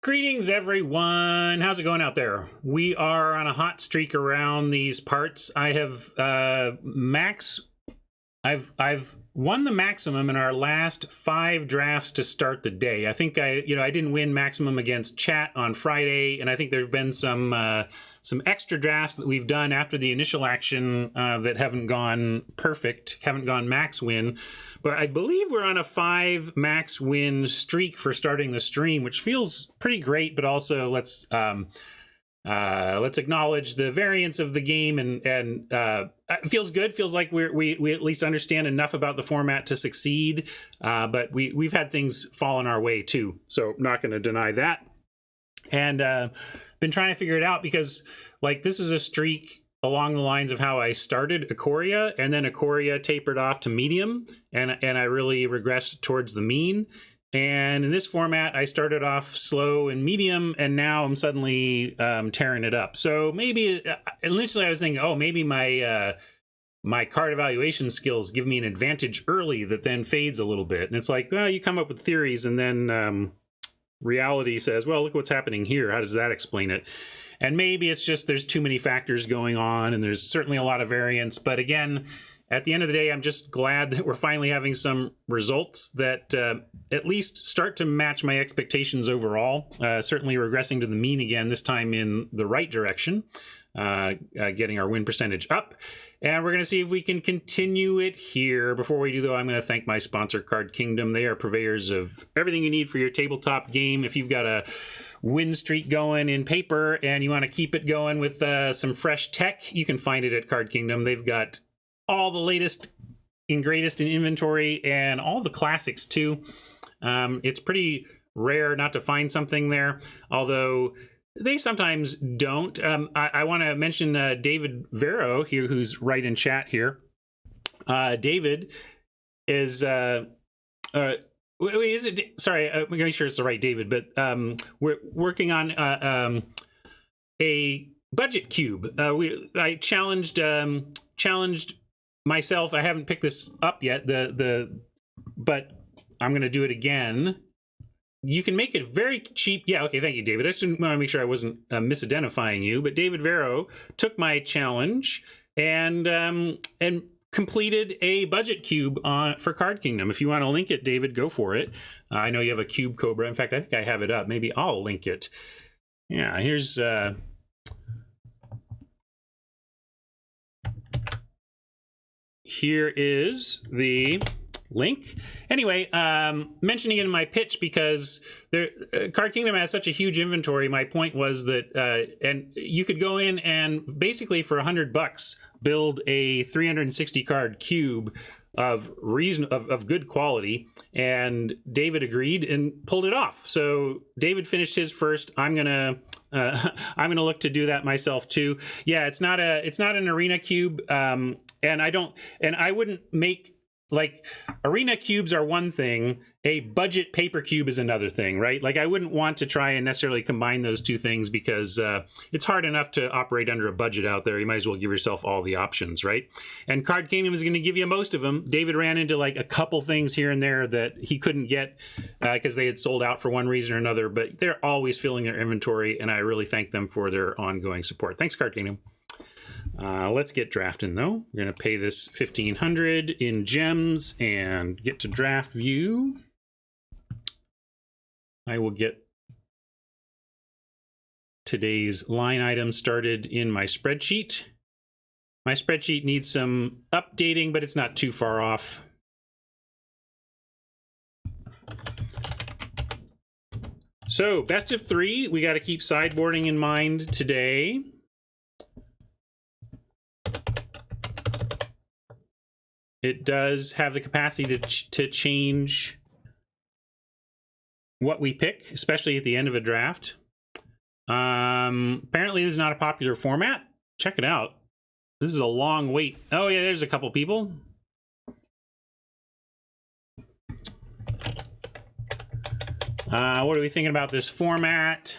Greetings, everyone. How's it going out there? We are on a hot streak around these parts. I have I've won the maximum in our last 5 drafts to start the day. I think I didn't win maximum against chat on Friday, and I think there's been some extra drafts that we've done after the initial action that haven't gone perfect, haven't gone max win. But I believe we're on a 5 max win streak for starting the stream, which feels pretty great. But also let's acknowledge the variance of the game, and it feels good. Feels like we at least understand enough about the format to succeed. But we've had things fall in our way too, so I'm not going to deny that. And been trying to figure it out because this is a streak along the lines of how I started Ikoria, and then Ikoria tapered off to medium, and I really regressed towards the mean. And in this format, I started off slow and medium, and now I'm suddenly tearing it up. So maybe initially I was thinking, oh, maybe my card evaluation skills give me an advantage early that then fades a little bit. And it's like, well, you come up with theories, and then reality says, well, look what's happening here. How does that explain it? And maybe it's just there's too many factors going on, and there's certainly a lot of variance. But again, at the end of the day, I'm just glad that we're finally having some results that at least start to match my expectations overall. Certainly regressing to the mean again, this time in the right direction, getting our win percentage up. And we're going to see if we can continue it here. Before we do, though, I'm going to thank my sponsor, Card Kingdom. They are purveyors of everything you need for your tabletop game. If you've got a win streak going in paper and you want to keep it going with some fresh tech, you can find it at Card Kingdom. They've got all the latest and greatest in inventory, and all the classics too. It's pretty rare not to find something there, although they sometimes don't. I want to mention David Vero here, who's right in chat here. David is is it? Sorry, I'm not sure it's the right David, but we're working on a budget cube. I challenged myself. I haven't picked this up yet. But I'm going to do it again. You can make it very cheap. Yeah, okay, thank you, David. I just want to make sure I wasn't misidentifying you. But David Vero took my challenge and completed a budget cube for Card Kingdom. If you want to link it, David, go for it. I know you have a Cube Cobra. In fact, I think I have it up. Maybe I'll link it. Yeah, here's... Here is the link. Anyway, mentioning it in my pitch because Card Kingdom has such a huge inventory. My point was that, and you could go in and basically for $100 build a 360 card cube of good quality, and David agreed and pulled it off. So David finished his first. I'm gonna look to do that myself too. Yeah, it's not an arena cube. And I wouldn't make, arena cubes are one thing, a budget paper cube is another thing, right? I wouldn't want to try and necessarily combine those two things because it's hard enough to operate under a budget out there. You might as well give yourself all the options, right? And Card Kingdom is going to give you most of them. David ran into a couple things here and there that he couldn't get because they had sold out for one reason or another, but they're always filling their inventory, and I really thank them for their ongoing support. Thanks, Card Kingdom. Let's get drafting though. We're going to pay this 1,500 in gems and get to draft view. I will get today's line item started in my spreadsheet. My spreadsheet needs some updating, but it's not too far off. So, best of 3. We got to keep sideboarding in mind today. It does have the capacity to change what we pick, especially at the end of a draft. Apparently, this is not a popular format. Check it out. This is a long wait. Oh, yeah, there's a couple people. What are we thinking about this format?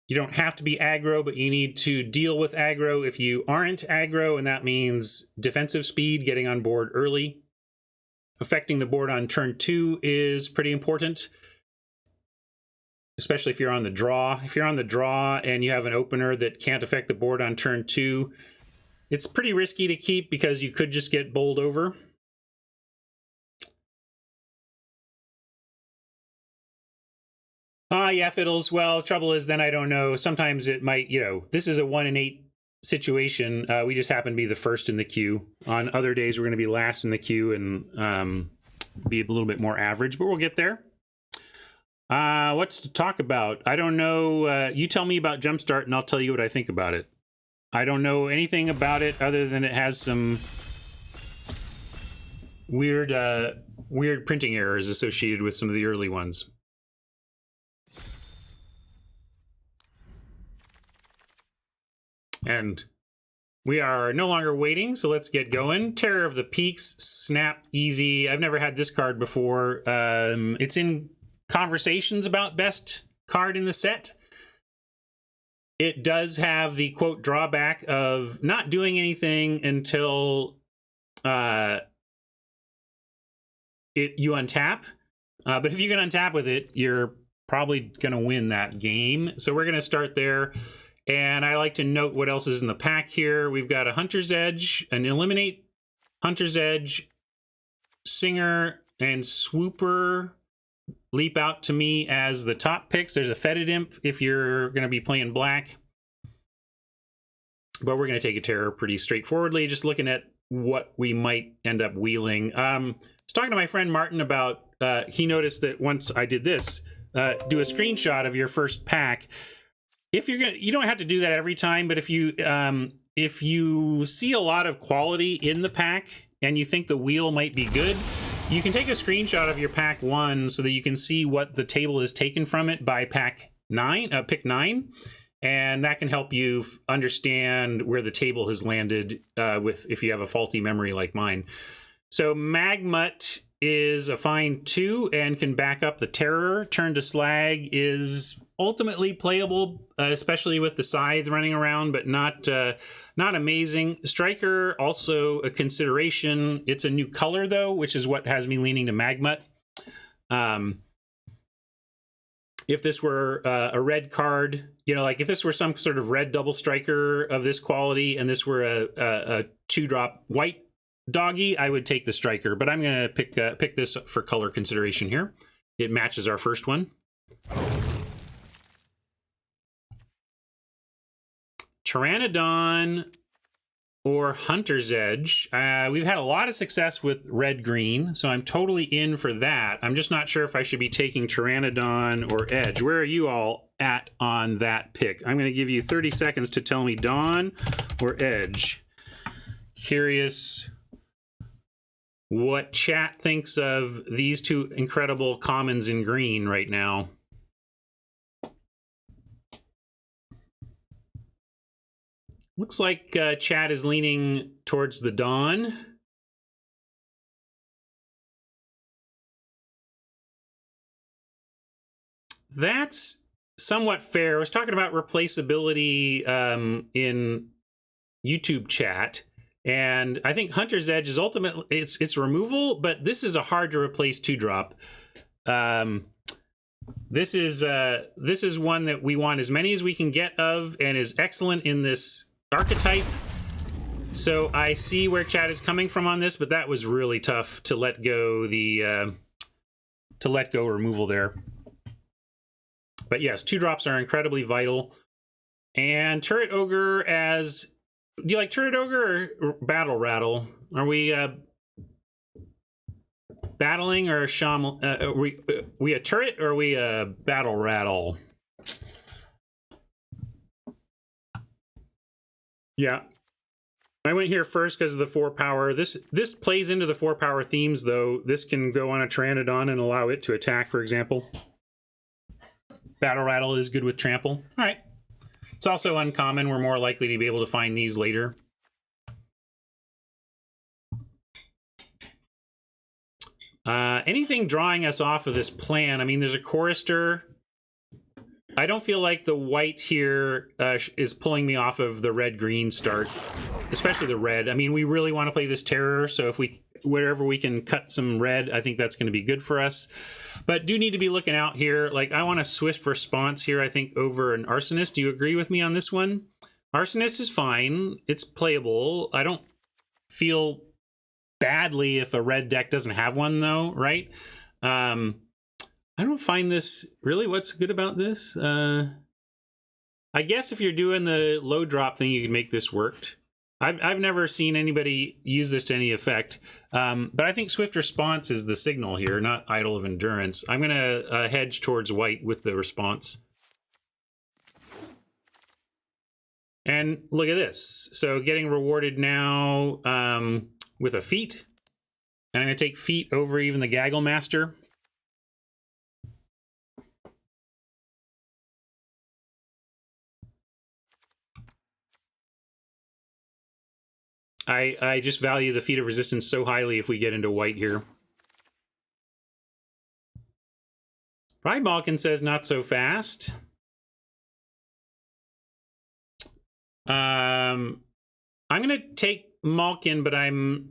You don't have to be aggro, but you need to deal with aggro if you aren't aggro, and that means defensive speed, getting on board early. Affecting the board on turn 2 is pretty important. especially if you're on the draw. If you're on the draw and you have an opener that can't affect the board on turn 2, it's pretty risky to keep because you could just get bowled over. Yeah, fiddles. Well, trouble is then I don't know. Sometimes it might, you know, this is a 1 in 8 situation. We just happen to be the first in the queue. On other days, we're going to be last in the queue and be a little bit more average, but we'll get there. What's to talk about? I don't know. You tell me about Jumpstart and I'll tell you what I think about it. I don't know anything about it other than it has some weird printing errors associated with some of the early ones. And we are no longer waiting, so let's get going. Terror of the Peaks, snap, easy. I've never had this card before. It's in conversations about best card in the set. It does have the, quote, drawback of not doing anything until you untap. But if you can untap with it, you're probably going to win that game. So we're going to start there. And I like to note what else is in the pack here. We've got a Hunter's Edge, an Eliminate, Hunter's Edge, Singer, and Swooper leap out to me as the top picks. There's a Fetid Imp if you're going to be playing black. But we're going to take a Terror pretty straightforwardly, just looking at what we might end up wheeling. I was talking to my friend Martin about, he noticed that once I did this, do a screenshot of your first pack. If you're gonna, you don't have to do that every time, but if you see a lot of quality in the pack and you think the wheel might be good, you can take a screenshot of your pack 1 so that you can see what the table is taken from it by pick 9, and that can help you understand where the table has landed with if you have a faulty memory like mine. So Magmut is a fine 2 and can back up the Terror. Turn to Slag is ultimately playable, especially with the Scythe running around, but not amazing. Striker, also a consideration. It's a new color, though, which is what has me leaning to Magmut. If this were a red card, you know, like if this were some sort of red double striker of this quality and this were a 2-drop white doggy, I would take the Striker, but I'm going to pick this for color consideration here. It matches our first one. Pteranodon or Hunter's Edge. We've had a lot of success with red-green, so I'm totally in for that. I'm just not sure if I should be taking Pteranodon or Edge. Where are you all at on that pick? I'm going to give you 30 seconds to tell me Dawn or Edge. Curious what chat thinks of these two incredible commons in green right now. Looks like chat is leaning towards the Dawn. That's somewhat fair. I was talking about replaceability in YouTube chat, and I think Hunter's Edge is ultimately it's removal, but this is a hard to replace 2-drop. This is one that we want as many as we can get of, and is excellent in this archetype. So I see where chat is coming from on this, but that was really tough to let go the removal there. But yes, 2-drops are incredibly vital. And Turret Ogre as, do you like Turret Ogre or Battle Rattle? Are we battling or shaman? Are we a turret or are we a Battle Rattle? Yeah, I went here first because of the 4-power. This plays into the 4-power themes, though. This can go on a Pteranodon and allow it to attack, for example. Battle Rattle is good with Trample. All right. It's also uncommon. We're more likely to be able to find these later. Anything drawing us off of this plan? I mean, there's a Chorister. I don't feel like the white here is pulling me off of the red-green start. especially the red. I mean, we really want to play this terror, so if we wherever we can cut some red, I think that's going to be good for us. But do need to be looking out here. Like, I want a swift response here, I think, over an Arsonist. Do you agree with me on this one? Arsonist is fine. It's playable. I don't feel badly if a red deck doesn't have one, though, right? I don't find this... Really, what's good about this? I guess if you're doing the low drop thing, you can make this work. I've never seen anybody use this to any effect, but I think swift response is the signal here, not idol of endurance. I'm going to hedge towards white with the response. And look at this. So getting rewarded now with a feat. And I'm going to take feat over even the Gaggle Master. I just value the feat of resistance so highly if we get into white here. Pride Malkin says not so fast. I'm going to take Malkin, but I'm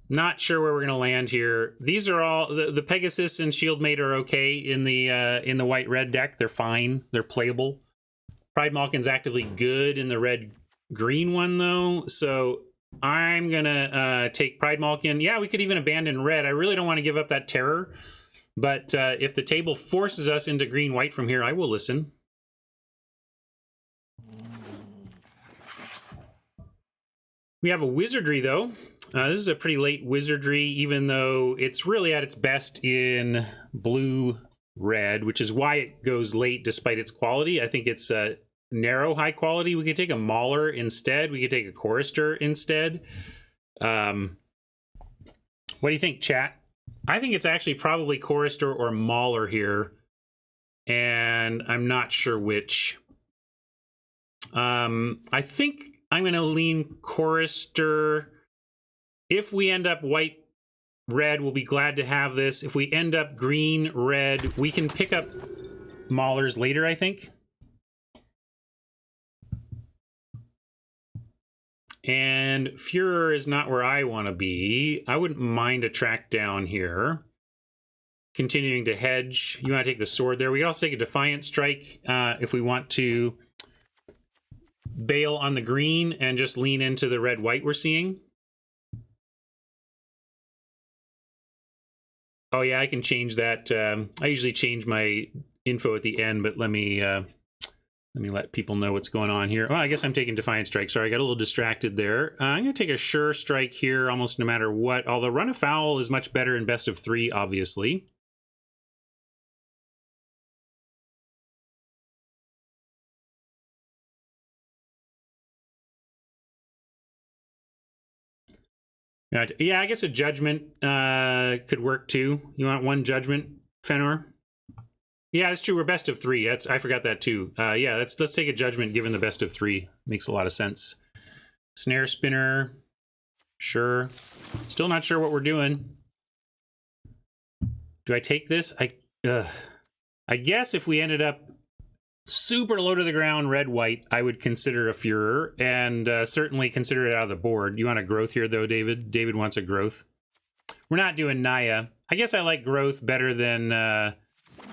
not sure where we're going to land here. These are all the Pegasus and Shieldmate are okay in the white-red deck. They're fine. They're playable. Pride Malkin's actively good in the red-green one, though. So I'm going to take Pride Malkin. Yeah, we could even abandon red. I really don't want to give up that terror. But if the table forces us into green-white from here, I will listen. We have a Wizardry, though. This is a pretty late Wizardry, even though it's really at its best in blue-red, which is why it goes late despite its quality. I think it's narrow high quality. We could take a Mauler instead. We could take a Chorister instead. What do you think, chat? I think it's actually probably Chorister or Mauler here, and I'm not sure which. I think I'm going to lean Chorister. If we end up white-red, we'll be glad to have this. If we end up green-red, we can pick up Maulers later, I think. And Führer is not where I want to be. I wouldn't mind a track down here. Continuing to hedge. You want to take the sword there. We can also take a Defiant Strike if we want to bail on the green and just lean into the red-white we're seeing. Oh yeah, I can change that. I usually change my info at the end, but let me let people know what's going on here. Oh, I guess I'm taking Defiant Strike. Sorry, I got a little distracted there. I'm going to take a Sure Strike here almost no matter what, although Run Afoul is much better in best of 3, obviously. Yeah, I guess a Judgment could work too. You want one Judgment, Fenor? Yeah, that's true. We're best of 3. I forgot that too. Yeah, let's take a Judgment given the best of 3. Makes a lot of sense. Snare Spinner. Sure. Still not sure what we're doing. Do I take this? I guess if we ended up super low to the ground, red-white, I would consider a Führer, and certainly consider it out of the board. You want a Growth here, though, David? David wants a Growth. We're not doing Naya. I guess I like Growth better than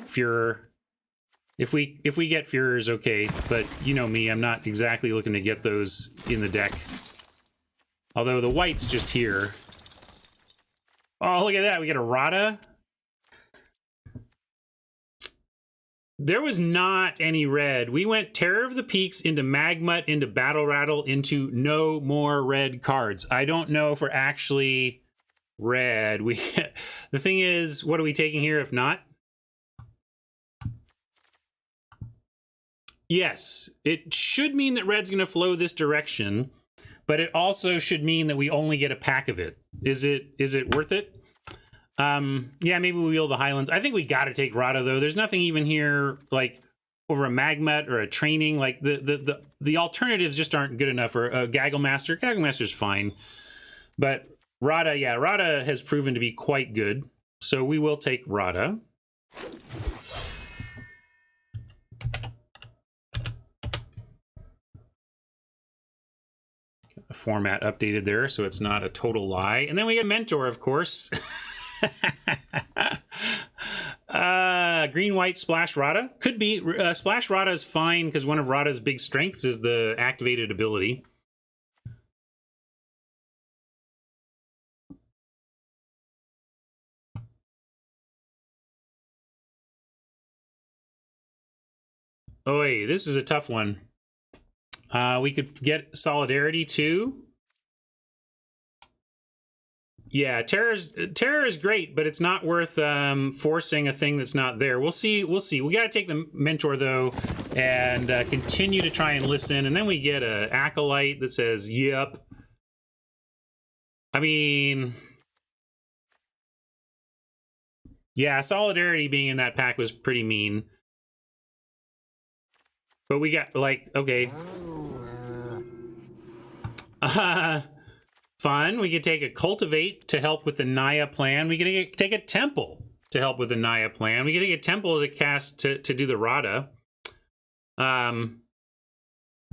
Führer. If we get Führers, okay, but you know me, I'm not exactly looking to get those in the deck. Although the white's just here. Oh, look at that. We get a Rada. There was not any red. We went Terror of the Peaks into Magmut, into Battle Rattle, into no more red cards. I don't know if we're actually red. The thing is, what are we taking here if not? Yes, it should mean that red's going to flow this direction, but it also should mean that we only get a pack of it. Is it worth it? Yeah, maybe we wheel the Highlands. I think we got to take Rada, though. There's nothing even here, like, over a Magmut or a Training. Like, the alternatives just aren't good enough. Or a Gaggle Master. Gaggle Master's fine. But Rada, yeah, Rada has proven to be quite good. So we will take Rada. format updated there, so it's not a total lie. And then we get Mentor, of course. Green, white, Splash Rada. Could be. Splash Rada is fine because one of Rada's big strengths is the activated ability. Oh, wait, this is a tough one. We could get Solidarity too. Yeah, terror is great, but it's not worth forcing a thing that's not there. We'll see. We'll see. We got to take the Mentor though, and continue to try and listen. And then we get a Acolyte that says, "Yep." I mean, yeah, Solidarity being in that pack was pretty mean. But we got like, okay. Fun. We could take a Cultivate to help with the Naya plan. We could take a Temple to help with the Naya plan. We could take a Temple to cast to do the Rada. I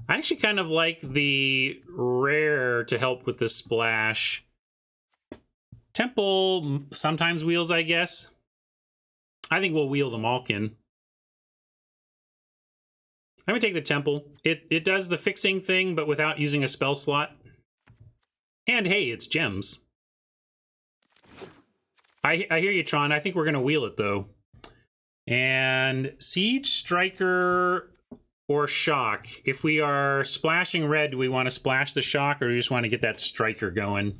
actually kind of like the Rare to help with the Splash. Temple sometimes wheels, I guess. I think we'll wheel the Malkin. I'm gonna take the Temple. It does the fixing thing, but without using a spell slot. And hey, it's gems. I hear you, Tron. I think we're gonna wheel it though. And Siege, Striker, or Shock. If we are splashing red, do we want to splash the Shock, or do we just want to get that Striker going?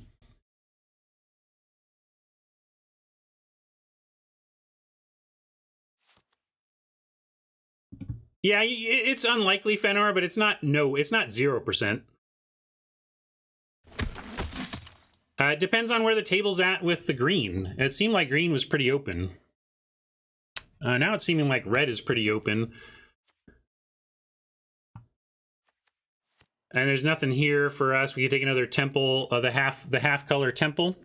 Yeah, it's unlikely, Fenor, but it's not 0%. It depends on where the table's at with the green. It seemed like green was pretty open. Now it's seeming like red is pretty open. And there's nothing here for us. We could take another Temple, the half color Temple.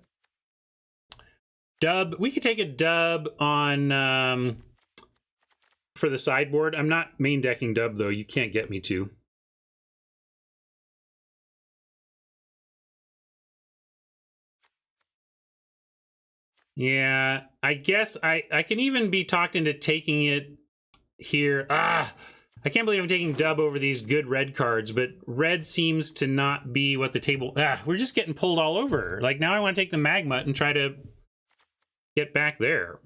Dub. We could take a dub on for the sideboard. I'm not main decking dub though. You can't get me to. Yeah, I guess I can even be talked into taking it here. I can't believe I'm taking dub over these good red cards, but red seems to not be what the table... we're just getting pulled all over. Like, now I want to take the Magma and try to get back there.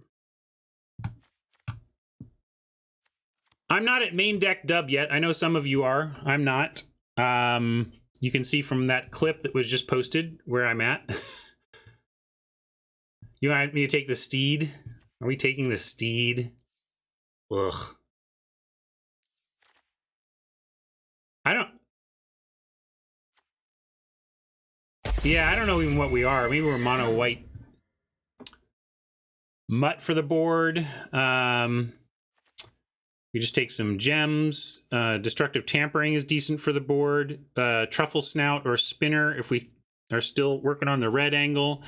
I'm not at main deck dub yet. I know some of you are. I'm not. You can see from that clip that was just posted where I'm at. You want me to take the Steed? Are we taking the Steed? Ugh. Yeah, I don't know even what we are. Maybe we're mono white. Mutt for the board. We just take some gems. Destructive Tampering is decent for the board. Truffle Snout or Spinner if we are still working on the red angle.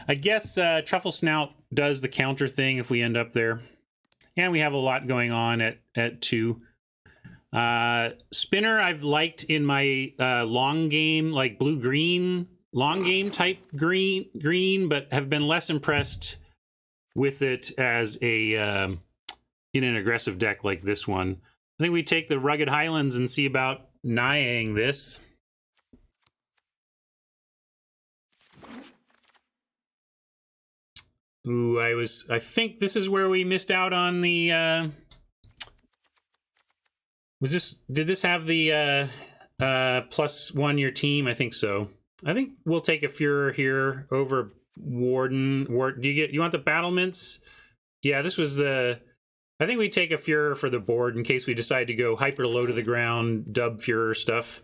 I guess Truffle Snout does the counter thing if we end up there. And we have a lot going on at 2. Spinner I've liked in my long game, like blue-green, long game type green, but have been less impressed with it as a in an aggressive deck like this one. I think we take the Rugged Highlands and see about Nayang this. Ooh, I think this is where we missed out on the, did this have the, +1 your team? I think so. I think we'll take a Furor here over Warden. Do you want the battlements? Yeah, this was I think we take a Furor for the board in case we decide to go hyper low to the ground, dub Furor stuff.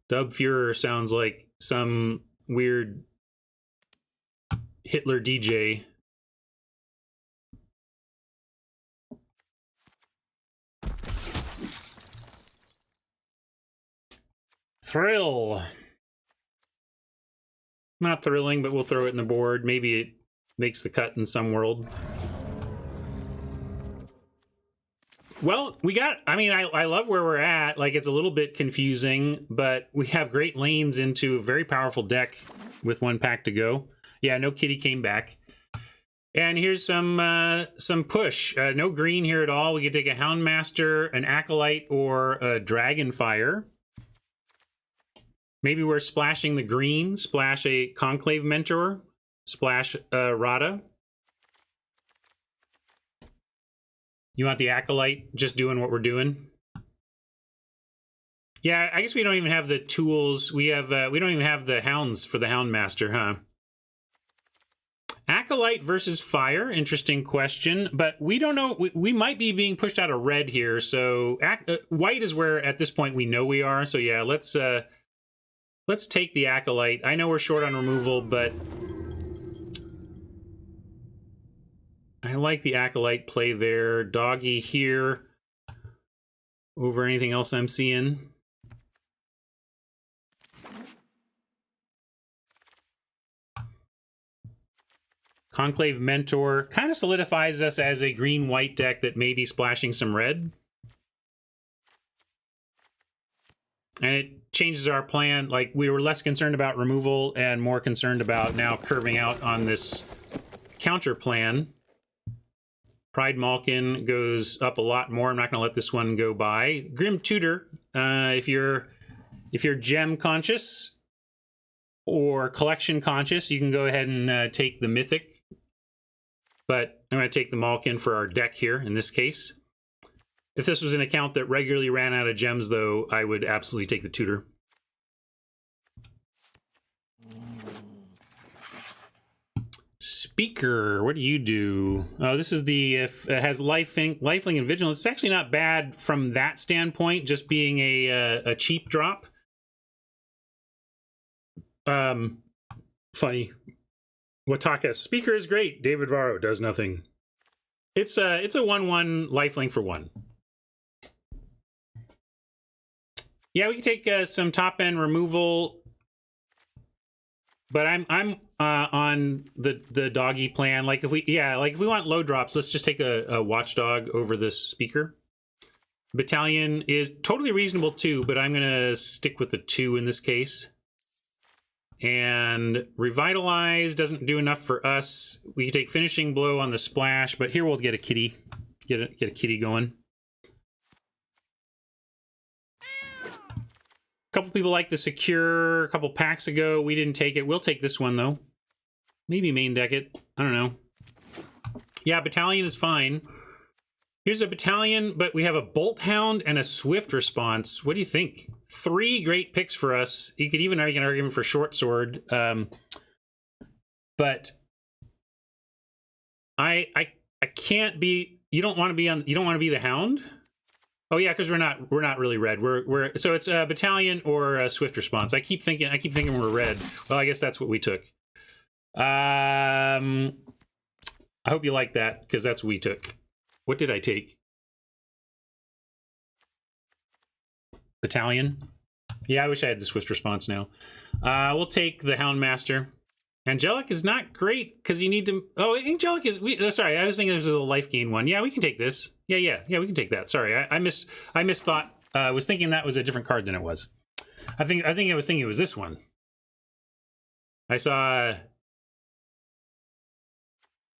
Dub Furor sounds like some weird Hitler DJ. Thrill. Not thrilling, but we'll throw it in the board. Maybe it makes the cut in some world. Well, we got, I mean, I love where we're at. Like, it's a little bit confusing, but we have great lanes into a very powerful deck with 1 pack to go. Yeah, no kitty came back. And here's some push. No green here at all. We could take a Houndmaster, an Acolyte, or a Dragonfire. Maybe we're splashing the green. Splash a Conclave Mentor. Splash Rada. You want the Acolyte just doing what we're doing? Yeah, I guess we don't even have the tools. We have we don't even have the hounds for the Houndmaster, huh? Acolyte versus fire, interesting question, but we don't know. We might be being pushed out of red here, so white is where at this point we know we are. So yeah, let's take the Acolyte. I know we're short on removal, but I like the Acolyte play there. Doggy here over anything else I'm seeing. Conclave Mentor kind of solidifies us as a green-white deck that may be splashing some red. And it changes our plan. Like, we were less concerned about removal and more concerned about now curving out on this counter plan. Pride Malkin goes up a lot more. I'm not going to let this one go by. Grim Tutor, if you're gem conscious or collection conscious, you can go ahead and take the Mythic. But I'm going to take the Malkin for our deck here in this case. If this was an account that regularly ran out of gems, though, I would absolutely take the Tutor. Speaker, what do you do? Oh, this is the, if it has lifelink and vigilance. It's actually not bad from that standpoint, just being a cheap drop. Funny. Wataka, Speaker is great. David Varro does nothing. It's a 1/1 lifelink for 1. Yeah, we can take some top end removal, but I'm on the doggy plan. Like if we want low drops, let's just take a Watchdog over this Speaker. Battalion is totally reasonable too, but I'm gonna stick with the 2 in this case. And Revitalize doesn't do enough for us. We can take Finishing Blow on the splash, but here we'll get a kitty. Get a kitty going. A couple people like the Secure a couple packs ago. We didn't take it. We'll take this one, though. Maybe main deck it. I don't know. Yeah, Battalion is fine. Here's a Battalion, but we have a Bolt Hound and a Swift Response. What do you think? 3 great picks for us. You could even make an argument for Short Sword. But I can't be. You don't want to be on. You don't want to be the Hound. Oh yeah, because we're not really red. We're so it's a Battalion or a Swift Response. I keep thinking we're red. Well, I guess that's what we took. I hope you like that because that's what we took. What did I take? Battalion. Yeah, I wish I had the Swift Response now. We'll take the Houndmaster. Angelic is not great because you need to. Oh, Angelic is. Sorry, I was thinking this was a life gain one. Yeah, we can take this. Yeah, we can take that. Sorry, I misthought. I was thinking that was a different card than it was. I think I was thinking it was this one. I saw.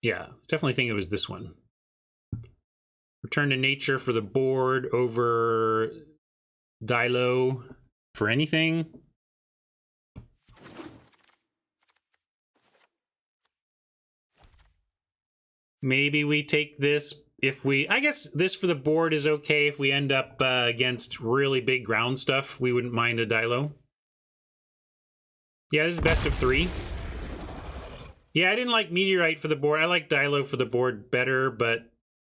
Yeah, definitely think it was this one. Return to Nature for the board over Dilo for anything. Maybe we take this if we... I guess this for the board is okay if we end up against really big ground stuff. We wouldn't mind a Dilo. Yeah, this is best of 3. Yeah, I didn't like Meteorite for the board. I like Dilo for the board better, but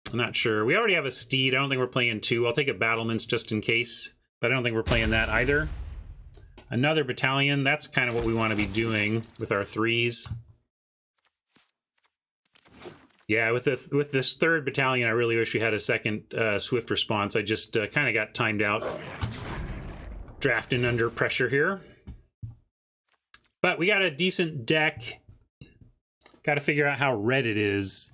I'm not sure. We already have a Steed. I don't think we're playing 2. I'll take a Battlements just in case, but I don't think we're playing that either. Another Battalion. That's kind of what we want to be doing with our 3s. Yeah, with this 3rd Battalion, I really wish we had a second Swift Response. I just kind of got timed out. Drafting under pressure here. But we got a decent deck. Got to figure out how red it is.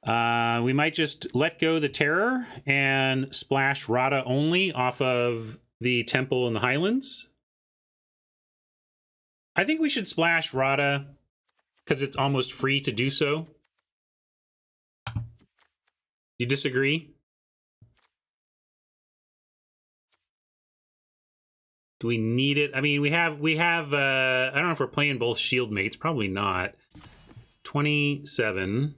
We might just let go the Terror and splash Rada only off of the Temple in the Highlands. I think we should splash Rada because it's almost free to do so. You disagree? Do we need it? I mean, we have I don't know if we're playing both shield mates, probably not. 27.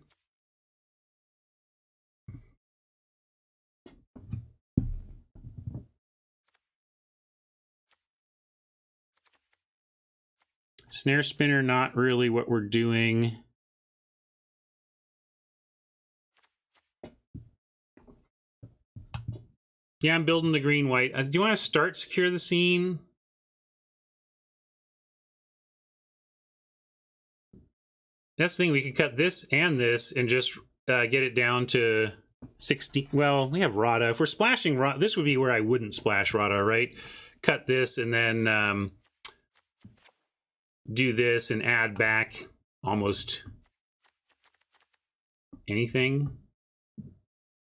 Snare spinner, not really what we're doing. Yeah, I'm building the green-white. Do you want to start Secure the Scene? That's the thing. We could cut this and just get it down to 16. Well, we have Rada. If we're splashing Rada, this would be where I wouldn't splash Rada, right? Cut this and then do this and add back almost anything.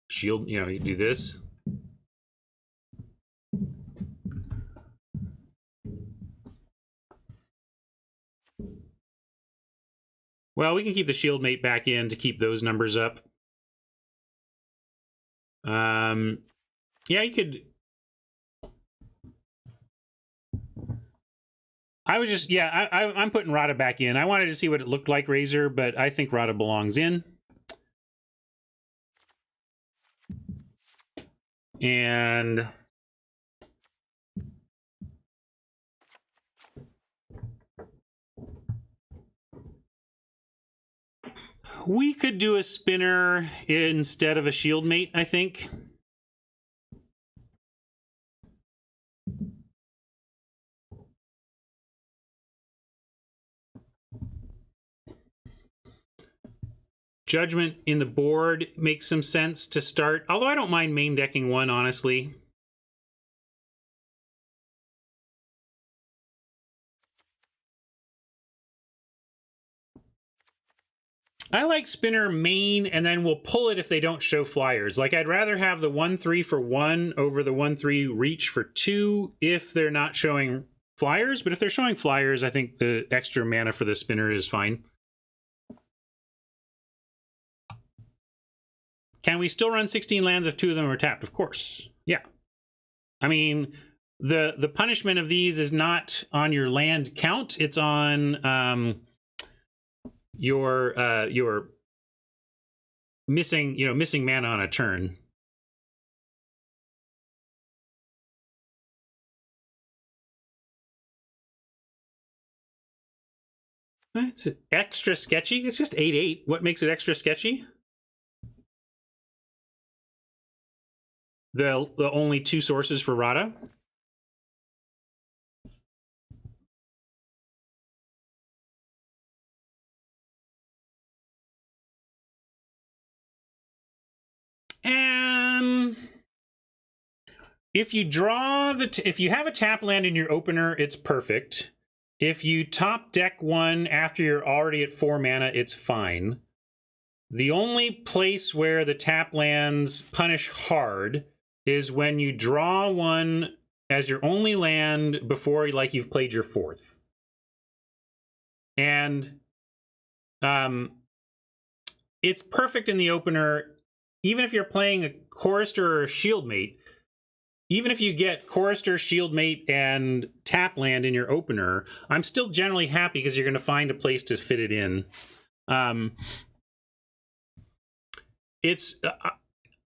Shield, you know, you do this. Well, we can keep the shield mate back in to keep those numbers up. Yeah, you could. I was just, yeah, I'm putting Rada back in. I wanted to see what it looked like, Razor, but I think Rada belongs in. And we could do a spinner instead of a shield mate, I think. Judgment in the board makes some sense to start, although I don't mind main decking one, honestly. I like spinner main, and then we'll pull it if they don't show flyers. Like, I'd rather have the 1-3 for 1 over the 1-3 reach for 2 if they're not showing flyers. But if they're showing flyers, I think the extra mana for the spinner is fine. Can we still run 16 lands if 2 of them are tapped? Of course. Yeah. I mean, the punishment of these is not on your land count. It's on your missing mana on a turn. It's extra sketchy. It's just 8/8. What makes it extra sketchy? The only 2 sources for Rada. If you draw if you have a tap land in your opener, it's perfect. If you top deck one after you're already at 4 mana, it's fine. The only place where the tap lands punish hard is when you draw one as your only land before, like, you've played your 4th. And it's perfect in the opener, even if you're playing a Chorister or a Shieldmate. Even if you get Chorister, Shieldmate, and tap land in your opener, I'm still generally happy because you're going to find a place to fit it in.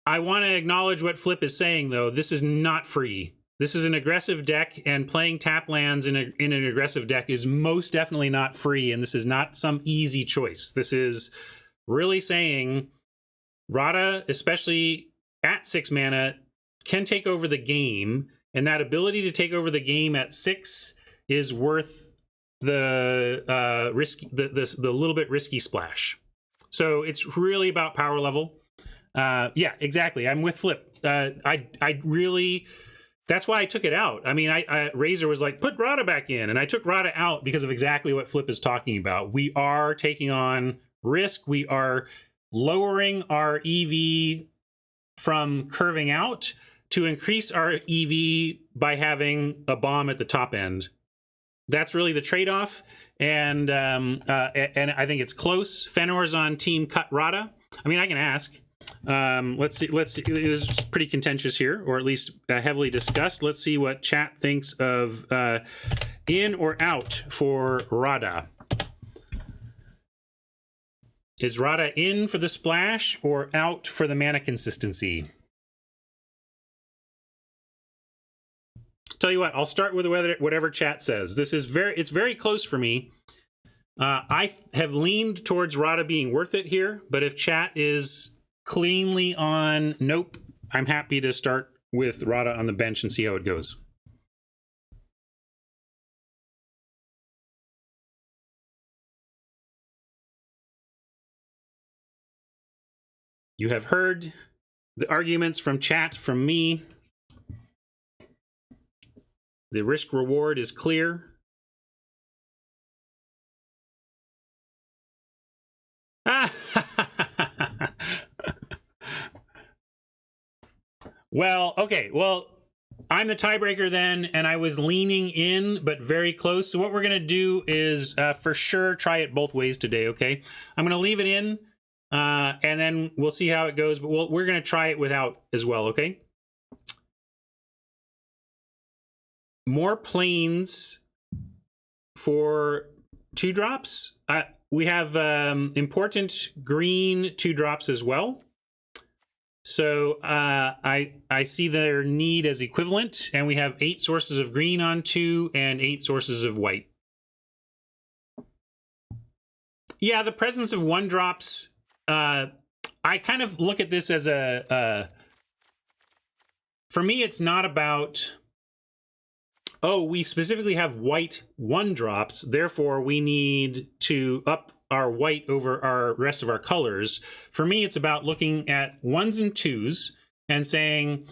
I want to acknowledge what Flip is saying, though. This is not free. This is an aggressive deck, and playing tap lands in an aggressive deck is most definitely not free, and this is not some easy choice. This is really saying Rada, especially at 6 mana, can take over the game, and that ability to take over the game at 6 is worth the the little bit risky splash. So it's really about power level. Yeah, exactly. I'm with Flip. I really, that's why I took it out. I mean, Razor was like, put Rada back in, and I took Rada out because of exactly what Flip is talking about. We are taking on risk. We are lowering our EV from curving out to increase our EV by having a bomb at the top end. That's really the trade-off, and I think it's close. Fenor's on team cut Rada. I mean, I can ask. Let's see. It was pretty contentious here, or at least heavily discussed. Let's see what chat thinks of in or out for Rada. Is Rada in for the splash or out for the mana consistency? Tell you what, I'll start with whatever chat says. It's very close for me. I have leaned towards Rada being worth it here, but if chat is cleanly on nope, I'm happy to start with Rada on the bench and see how it goes. You have heard the arguments from chat, from me. The risk reward is clear. Well, okay. Well, I'm the tiebreaker then, and I was leaning in, but very close. So what we're going to do is for sure try it both ways today, okay? I'm going to leave it in, and then we'll see how it goes, but we're going to try it without as well, okay? More planes for 2-drops. We have important green 2-drops as well. So I see their need as equivalent, and we have 8 sources of green on 2 and 8 sources of white. Yeah, the presence of 1-drops, I kind of look at this as for me, it's not about, oh, we specifically have white 1-drops, therefore we need to up our white over our rest of our colors. For me, it's about looking at 1s and 2s and saying,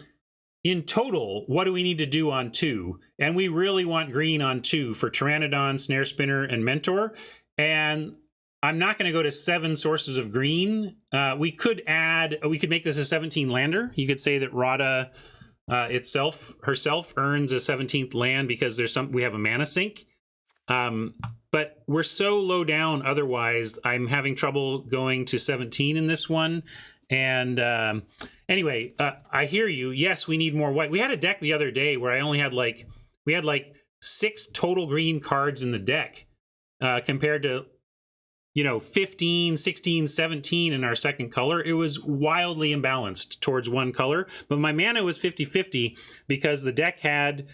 in total, what do we need to do on 2? And we really want green on 2 for Pteranodon, Snare Spinner, and Mentor. And I'm not going to go to 7 sources of green. We could make this a 17 lander. You could say that Rada herself earns a 17th land because we have a mana sink. But we're so low down otherwise, I'm having trouble going to 17 in this one. And anyway, I hear you. Yes, we need more white. We had a deck the other day where I only had we had 6 total green cards in the deck compared to 15, 16, 17 in our second color. It was wildly imbalanced towards one color, but my mana was 50-50 because the deck had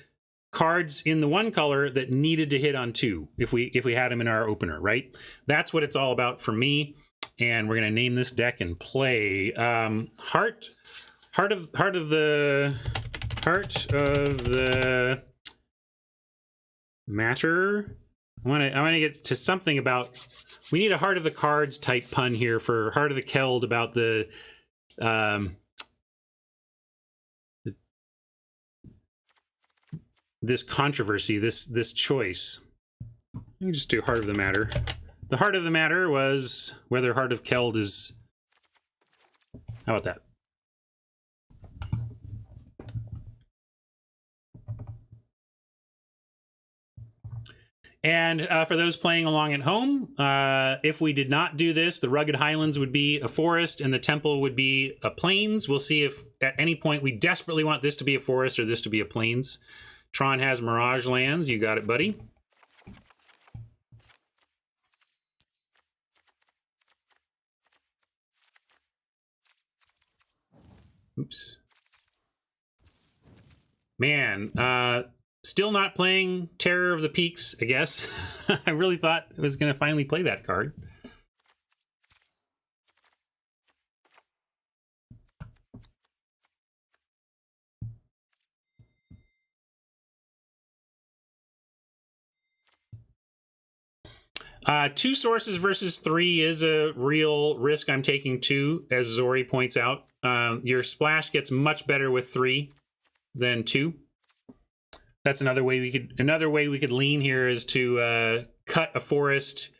cards in the one color that needed to hit on 2 if we had them in our opener, right? That's what it's all about for me. And we're gonna name this deck and play heart of the matter. I want to get to something about. We need a Heart of the Cards type pun here for Heart of the Keld about the this controversy, this choice. Let me just do Heart of the Matter. The heart of the matter was whether Heart of Keld is. How about that? And for those playing along at home, if we did not do this, the Rugged Highlands would be a forest and the temple would be a plains. We'll see if at any point we desperately want this to be a forest or this to be a plains. Tron has Mirage Lands. You got it, buddy. Oops. Man, still not playing Terror of the Peaks, I guess. I really thought I was going to finally play that card. Two sources versus 3 is a real risk I'm taking too, as Zori points out. Your splash gets much better with 3 than 2. That's another way we could lean here is to cut a forest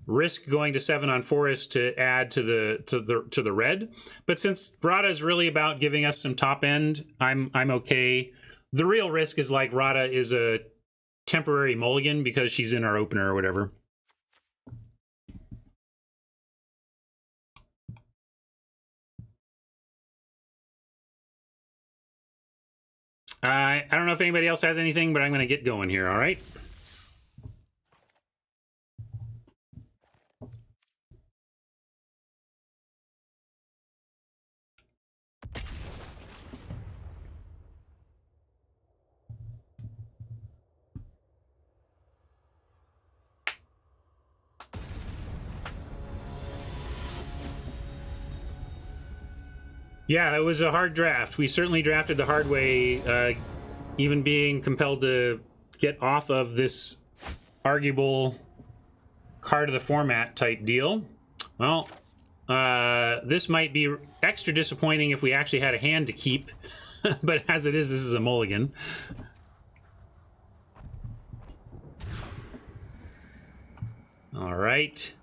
risk going to 7 on forest to add to the red. But since Rada is really about giving us some top end, I'm okay. The real risk is like Rada is a temporary mulligan because she's in our opener or whatever. I don't know if anybody else has anything, but I'm going to get going here, all right? Yeah, it was a hard draft. We certainly drafted the hard way, even being compelled to get off of this arguable card of the format type deal. Well, this might be extra disappointing if we actually had a hand to keep, but as it is, this is a mulligan. All right.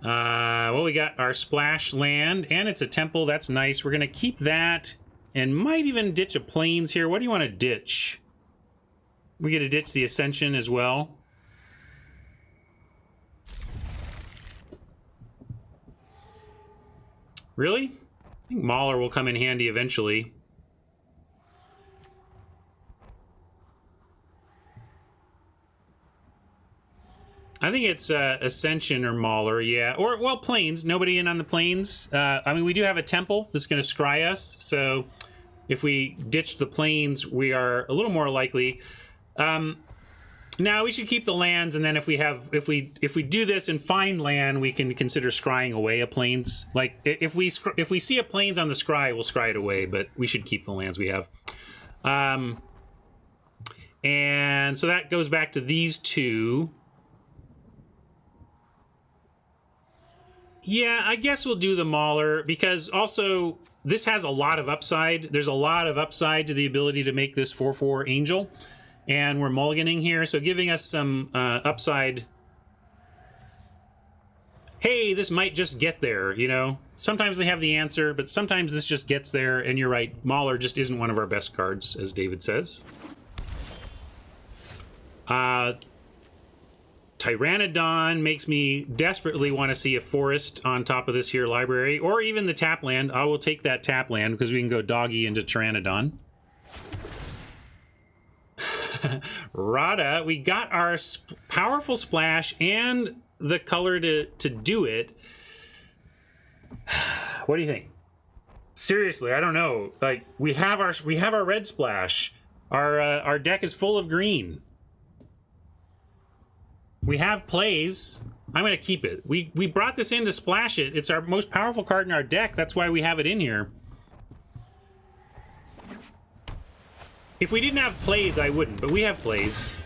Well, we got our splash land, and it's a temple. That's nice. We're going to keep that, and might even ditch a plains here. What do you want to ditch? We get to ditch the Ascension as well. Really? I think Mauler will come in handy eventually. I think it's Ascension or Mauler, yeah. Or, well, Plains. Nobody in on the Plains. I mean, we do have a temple that's going to scry us, so if we ditch the Plains, we are a little more likely. Now, we should keep the lands, and then if we do this and find land, we can consider scrying away a Plains. Like, if we see a Plains on the scry, we'll scry it away, but we should keep the lands we have. And so that goes back to these two. Yeah, I guess we'll do the Mauler, because also this has a lot of upside. There's a lot of upside to the ability to make this 4/4 Angel, and we're mulliganing here, so giving us some upside. Hey, this might just get there, you know? Sometimes they have the answer, but sometimes this just gets there, and you're right, Mauler just isn't one of our best cards, as David says. Tyrannodon makes me desperately want to see a forest on top of this here library, or even the tap land. I will take that tap land because we can go doggy into Tyrannodon. Rada, we got our powerful splash and the color to do it. What do you think? Seriously, I don't know. Like, we have our red splash. Our deck is full of green. We have plays. I'm going to keep it. We brought this in to splash it. It's our most powerful card in our deck. That's why we have it in here. If we didn't have plays, I wouldn't, but we have plays.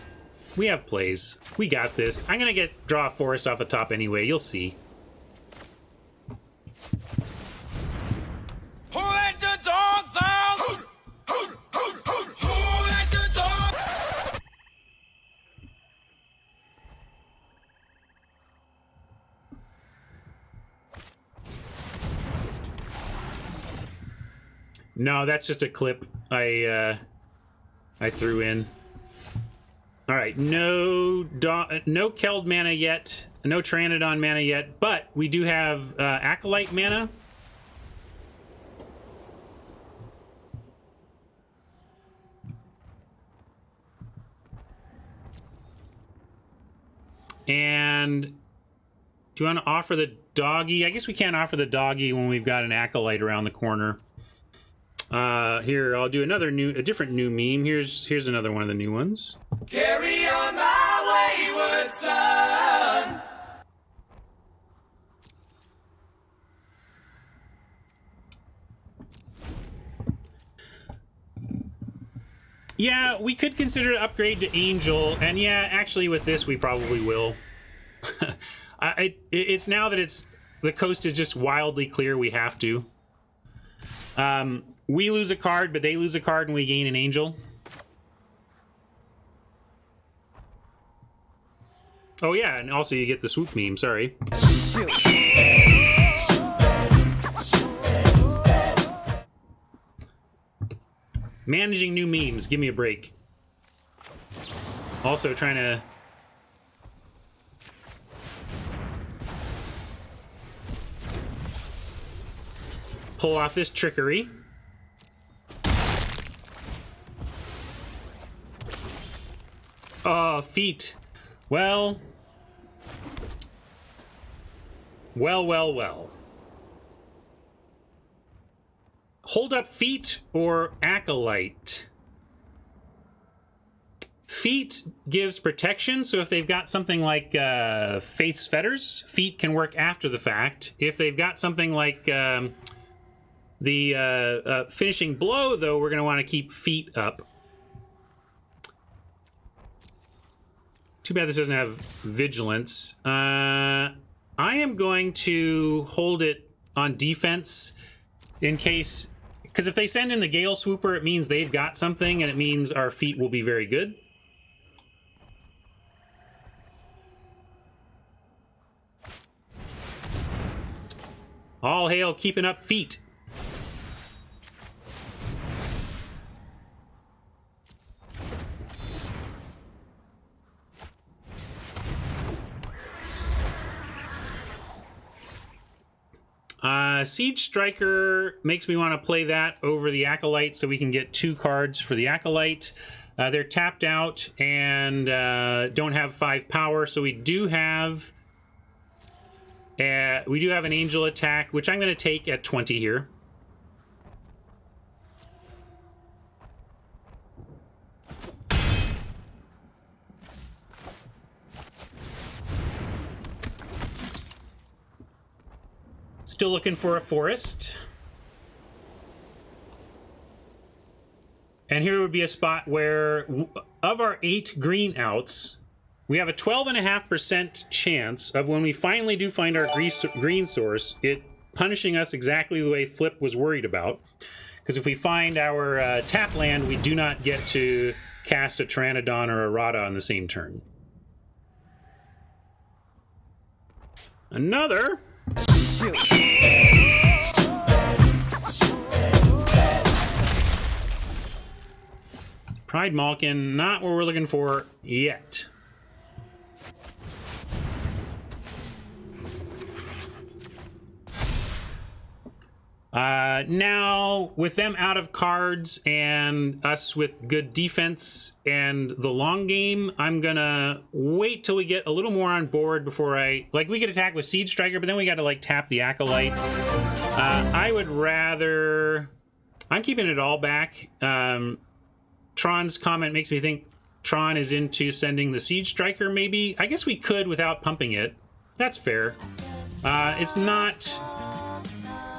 We have plays. We got this. I'm going to draw a forest off the top anyway. You'll see. Who let the dogs out? Who let the dogs? No, that's just a clip I threw in. All right, no Keld mana yet, no Tyrannodon mana yet, but we do have Acolyte mana. And do you want to offer the doggy? I guess we can't offer the doggy when we've got an Acolyte around the corner. Here, I'll do a different new meme. Here's another one of the new ones. Carry on my wayward son. Yeah, we could consider an upgrade to Angel, and yeah, actually with this we probably will. It's now that the coast is just wildly clear, we have to. We lose a card, but they lose a card and we gain an Angel. Oh yeah, and also you get the swoop meme, sorry. Managing new memes, give me a break. Also trying to... pull off this trickery. Oh, feet. Well. Well. Hold up feet or acolyte? Feet gives protection, so if they've got something like Faith's Fetters, feet can work after the fact. If they've got something like the finishing blow, though, we're going to want to keep feet up. Too bad this doesn't have vigilance. I am going to hold it on defense in case... because if they send in the Gale Swooper, it means they've got something, and it means our feet will be very good. All hail keeping up feet. Siege Striker makes me want to play that over the Acolyte so we can get 2 cards for the Acolyte. They're tapped out and don't have 5 power, so we do have an Angel attack, which I'm going to take at 20 here. Still looking for a forest. And here would be a spot where, of our 8 green outs, we have a 12.5% chance of, when we finally do find our green source, it punishing us exactly the way Flip was worried about. Because if we find our tap land, we do not get to cast a Pteranodon or a Rada on the same turn. Another... Pride Malkin, not what we're looking for yet. Now, with them out of cards and us with good defense and the long game, I'm gonna wait till we get a little more on board before we could attack with Siege Striker, but then we gotta, like, tap the Acolyte. I would rather... I'm keeping it all back. Tron's comment makes me think Tron is into sending the Siege Striker, maybe. I guess we could without pumping it. That's fair. It's not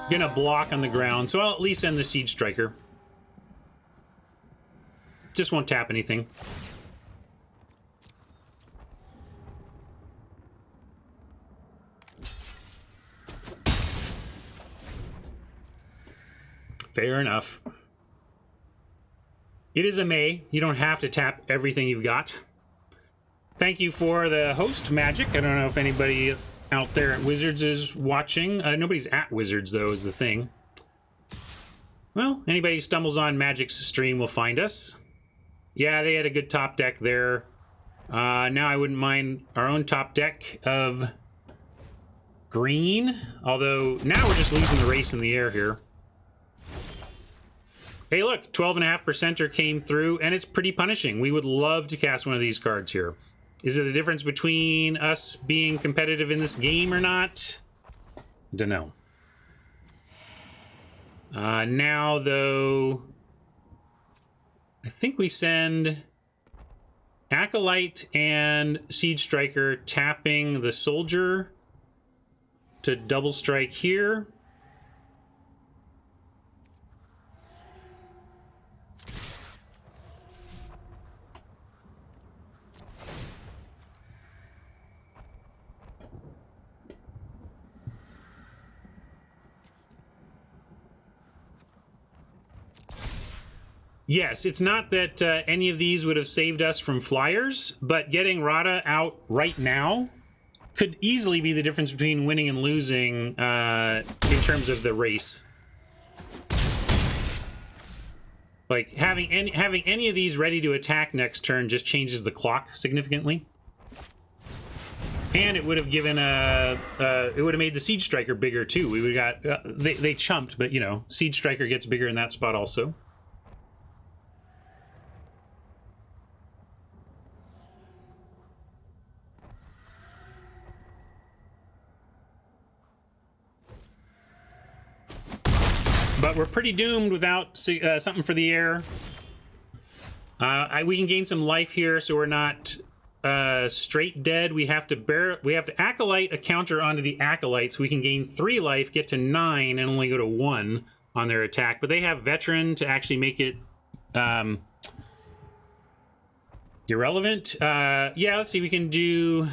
gonna block on the ground, so I'll at least send the Siege Striker. Just won't tap anything. Fair enough. It is a May. You don't have to tap everything you've got. Thank you for the host, Magic. I don't know if anybody out there at Wizards is watching. Nobody's at Wizards, though, is the thing. Well, anybody who stumbles on Magic's stream will find us. Yeah, they had a good top deck there. Now I wouldn't mind our own top deck of green. Although, now we're just losing the race in the air here. Hey, look, 12.5%er came through, and it's pretty punishing. We would love to cast one of these cards here. Is it the difference between us being competitive in this game or not? Dunno. Now, though, I think we send Acolyte and Siege Striker tapping the Soldier to double strike here. Yes, it's not that any of these would have saved us from flyers, but getting Rada out right now could easily be the difference between winning and losing in terms of the race. Like having any of these ready to attack next turn just changes the clock significantly. And it would have given it would have made the Siege Striker bigger too. We would have got they chumped, but you know, Siege Striker gets bigger in that spot also. But we're pretty doomed without something for the air. We can gain some life here, so we're not straight dead. We have to acolyte a counter onto the acolyte, so we can gain 3 life, get to 9, and only go to 1 on their attack. But they have veteran to actually make it irrelevant. Yeah, let's see. We can do.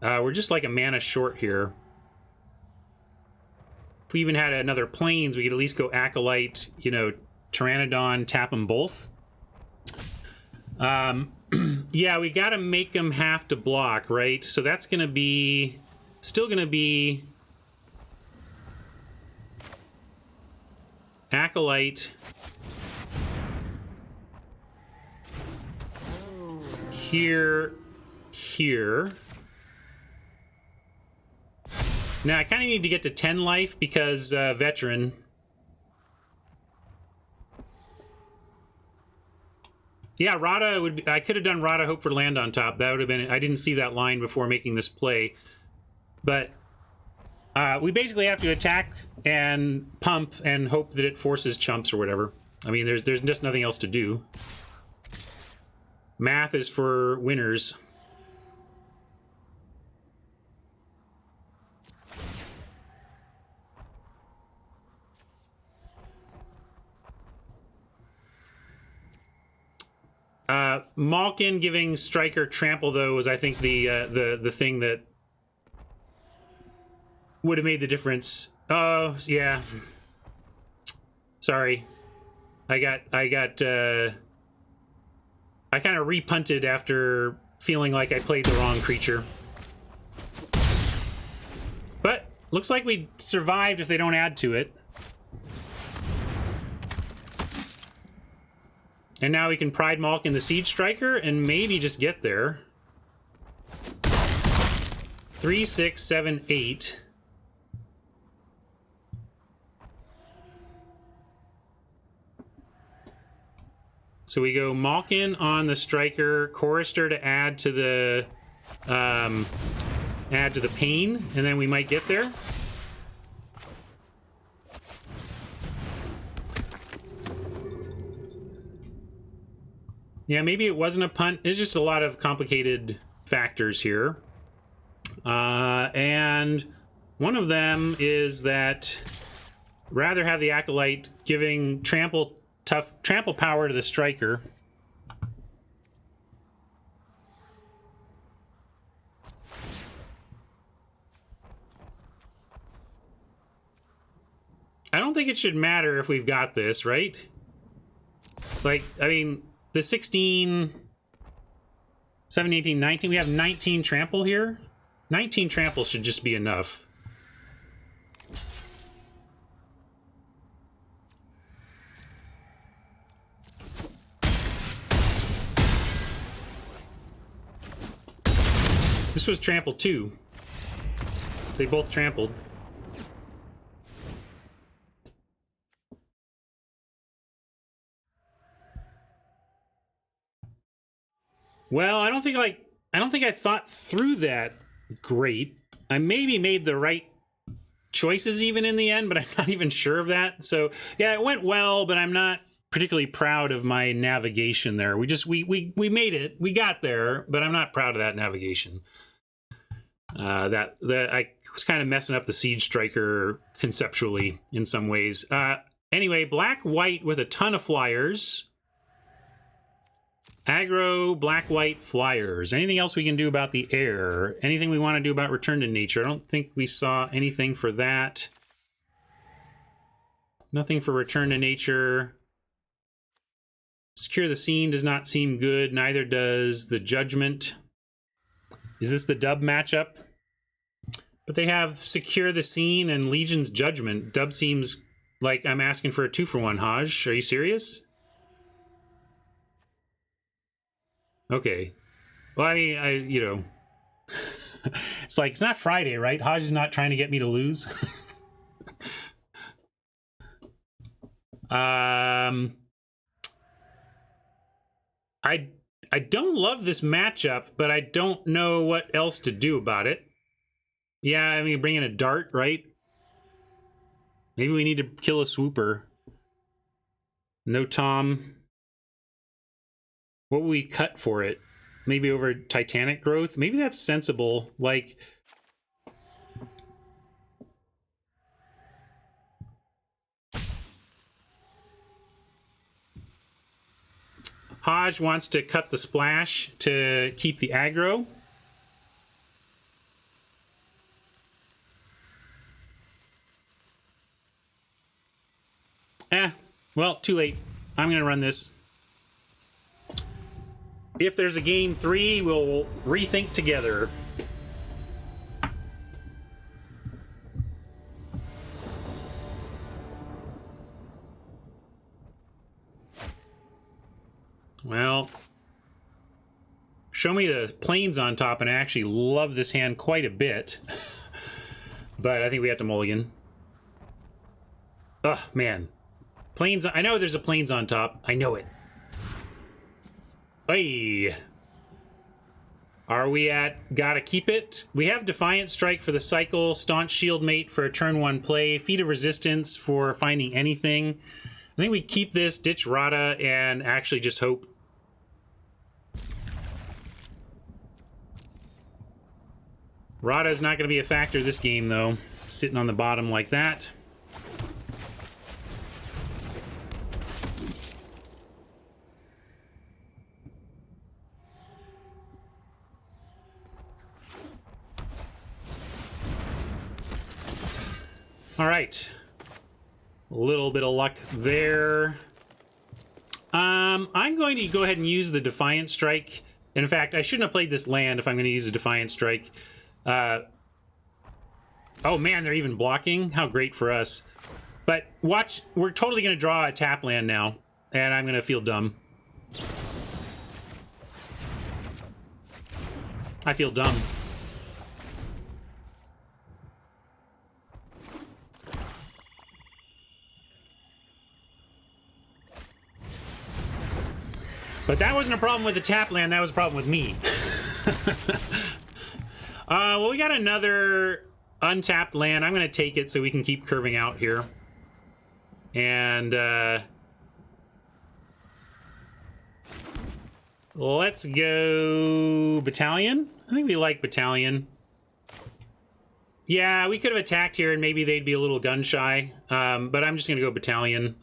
We're just like a mana short here. If we even had another planes, we could at least go acolyte, you know, Pteranodon, tap them both. Yeah, we got to make them have to block, right? So that's going to be still going to be acolyte here. Now I kind of need to get to 10 life because veteran. Yeah, Rada would be, I could have done Rada Hope for Land on top. That would have been, I didn't see that line before making this play. But we basically have to attack and pump and hope that it forces chumps or whatever. I mean, there's just nothing else to do. Math is for winners. Malkin giving Striker trample though was, I think, the thing that would have made the difference. Oh yeah. Sorry, I kind of repunted after feeling like I played the wrong creature. But looks like we survived if they don't add to it. And now we can Pride Malkin the Siege Striker and maybe just get there. 3, 6, 7, 8. So we go Malkin on the Striker, Chorister to add to the pain, and then we might get there. Yeah, maybe it wasn't a punt. It's just a lot of complicated factors here. And one of them is that rather have the Acolyte giving trample power to the Striker. I don't think it should matter if we've got this, right? Like, I mean, the 16, 17, 18, 19, we have 19 trample here. 19 trample should just be enough. This was trample too. They both trampled. Well, I don't think I thought through that great. I maybe made the right choices even in the end, but I'm not even sure of that. So yeah, it went well, but I'm not particularly proud of my navigation there. We made it. We got there, but I'm not proud of that navigation. That I was kind of messing up the Siege Striker conceptually in some ways. Anyway, black-white with a ton of flyers. Aggro, black-white, flyers. Anything else we can do about the air? Anything we want to do about Return to Nature? I don't think we saw anything for that. Nothing for Return to Nature. Secure the scene does not seem good. Neither does the judgment. Is this the dub matchup? But they have secure the scene and Legion's judgment. Dub seems like I'm asking for a 2-for-1, Haj. Are you serious? Okay. Well, I mean, you know, it's like, it's not Friday, right? Haj is not trying to get me to lose. I don't love this matchup, but I don't know what else to do about it. Yeah, I mean, bring in a dart, right? Maybe we need to kill a swooper. No Tom. What would we cut for it? Maybe over Titanic growth? Maybe that's sensible. Like, Haj wants to cut the splash to keep the aggro. Well, too late. I'm going to run this. If there's a game 3, we'll rethink together. Well, show me the planes on top, and I actually love this hand quite a bit. But I think we have to mulligan. Ugh, man. Planes, I know there's a planes on top. I know it. Hey. Are we at gotta keep it? We have Defiant Strike for the cycle, Staunch Shield Mate for a turn 1 play, Feat of Resistance for finding anything. I think we keep this, ditch Rada, and actually just hope. Rada is not going to be a factor this game, though. Sitting on the bottom like that. All right. A little bit of luck there. I'm going to go ahead and use the Defiant Strike. And in fact, I shouldn't have played this land if I'm going to use a Defiant Strike. Oh man, they're even blocking. How great for us. But watch, we're totally going to draw a tap land now. And I'm going to feel dumb. I feel dumb. But that wasn't a problem with the tap land, that was a problem with me. Well, we got another untapped land. I'm going to take it so we can keep curving out here. And let's go Battalion. I think we like Battalion. Yeah, we could have attacked here and maybe they'd be a little gun shy. But I'm just going to go Battalion.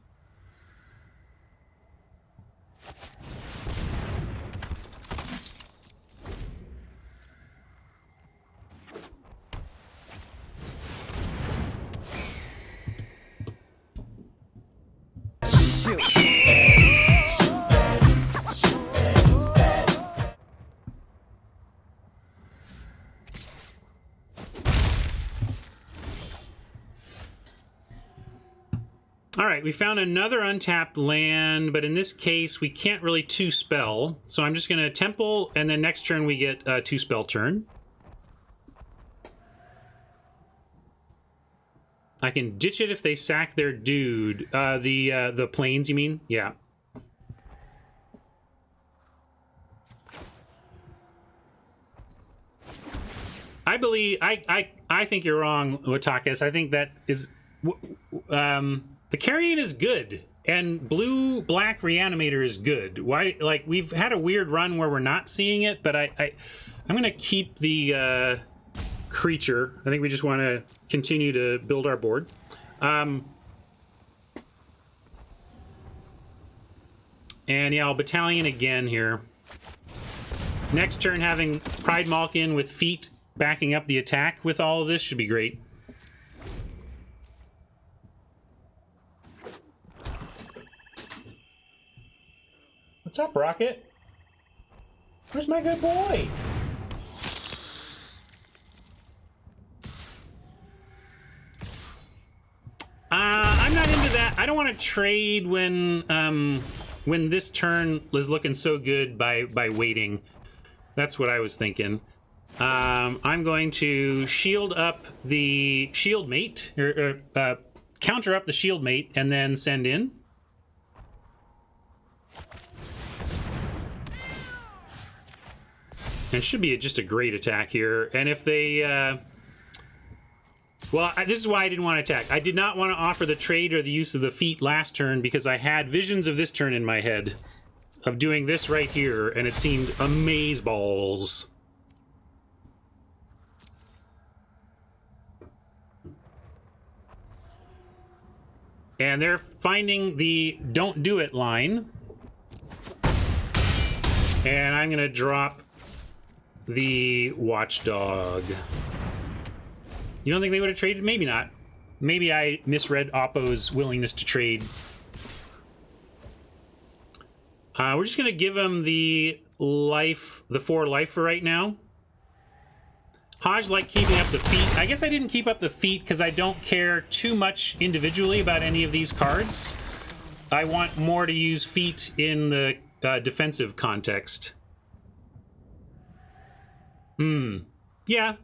All right, we found another untapped land, but in this case, we can't really 2-spell. So I'm just going to Temple, and then next turn we get a 2-spell turn. I can ditch it if they sack their dude. The planes, you mean? Yeah. I believe... I think you're wrong, Watakas. I think that is... the Carrion is good, and blue-black Reanimator is good. Why? Like, we've had a weird run where we're not seeing it, but I'm going to keep the creature. I think we just want to continue to build our board. And yeah, I'll Battalion again here. Next turn, having Pride Malkin with feet backing up the attack with all of this should be great. What's up, Rocket? Where's my good boy? I'm not into that. I don't want to trade when this turn is looking so good by waiting. That's what I was thinking. I'm going to shield up the shield mate, or counter up the shield mate, and then send in. It should be just a great attack here. And if they... this is why I didn't want to attack. I did not want to offer the trade or the use of the feat last turn because I had visions of this turn in my head of doing this right here, and it seemed amazeballs. And they're finding the don't do it line. And I'm going to drop the watchdog. You don't think they would have traded? Maybe not. Maybe I misread Oppo's willingness to trade. We're just going to give him the 4 life for right now. Hodge like keeping up the feat. I guess I didn't keep up the feat because I don't care too much individually about any of these cards. I want more to use feat in the defensive context. Yeah.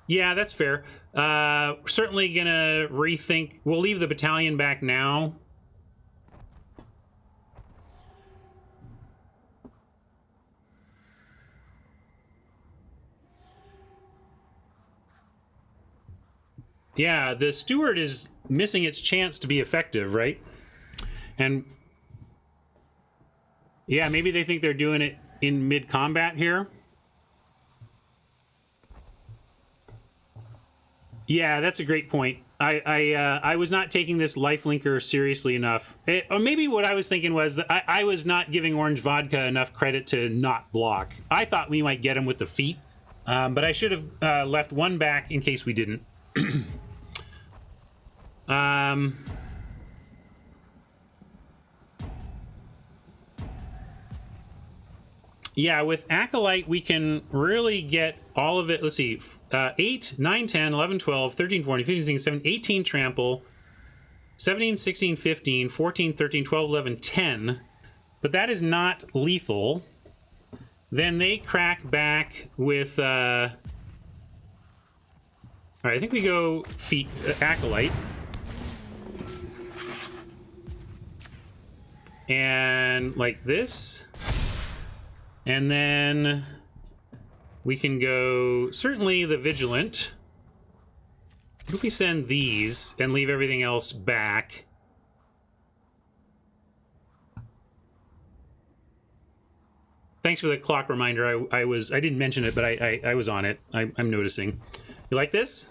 Yeah, that's fair. Certainly gonna rethink. We'll leave the battalion back now. Yeah, the steward is missing its chance to be effective, right? And yeah, maybe they think they're doing it in mid-combat here. Yeah, that's a great point. I was not taking this lifelinker seriously enough. Or maybe what I was thinking was that I was not giving Orange Vodka enough credit to not block. I thought we might get him with the feet, but I should have left one back in case we didn't. Yeah, with Acolyte, we can really get all of it. Let's see, 8, 9, 10, 11, 12, 13, 14, 15, 16, 17, 18 trample, 17, 16, 15, 14, 13, 12, 11, 10. But that is not lethal. Then they crack back with... all right, I think we go Acolyte. And like this. And then we can go, certainly the Vigilant. What if we send these and leave everything else back? Thanks for the clock reminder. I didn't mention it, but I was on it. I'm noticing. You like this?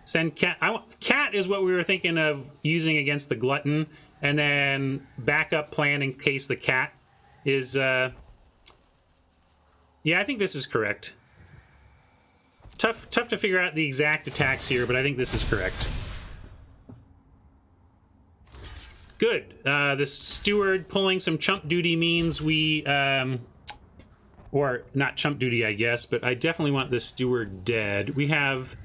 Send Cat. Cat is what we were thinking of using against the Glutton, and then backup plan in case the Cat is... Yeah, I think this is correct. Tough to figure out the exact attacks here, but I think this is correct. Good. The steward pulling some chump duty means we... or not chump duty, I guess, but I definitely want the steward dead. We have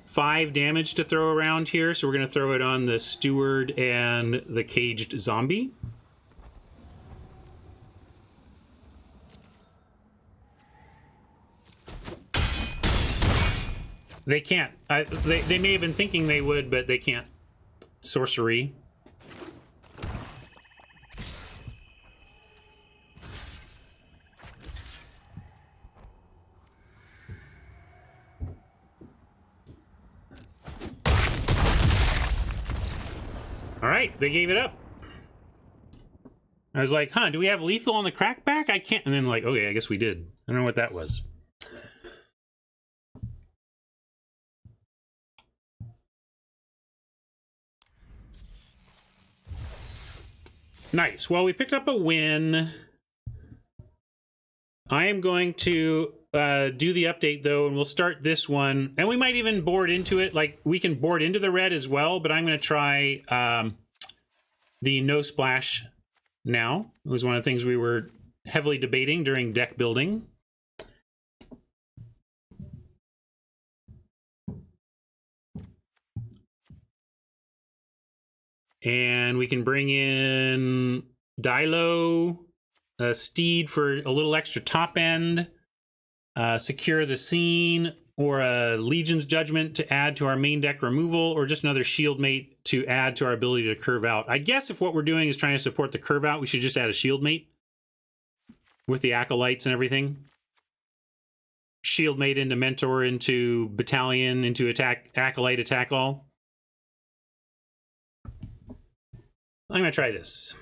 5 damage to throw around here, so we're going to throw it on the steward and the caged zombie. They can't. They may have been thinking they would, but they can't. Sorcery. All right, they gave it up. I was like, huh, do we have lethal on the crackback? I can't. And then like, okay, I guess we did. I don't know what that was. Nice. Well, we picked up a win. I am going to do the update, though, and we'll start this one. And we might even board into it. Like, we can board into the red as well, but I'm going to try the no splash now. It was one of the things we were heavily debating during deck building. And we can bring in Dilo, Steed for a little extra top end, Secure the Scene, or a Legion's Judgment to add to our main deck removal, or just another Shield Mate to add to our ability to curve out. I guess if what we're doing is trying to support the curve out, we should just add a Shield Mate with the Acolytes and everything. Shield Mate into Mentor, into Battalion, into attack, Acolyte, attack all. I'm going to try this.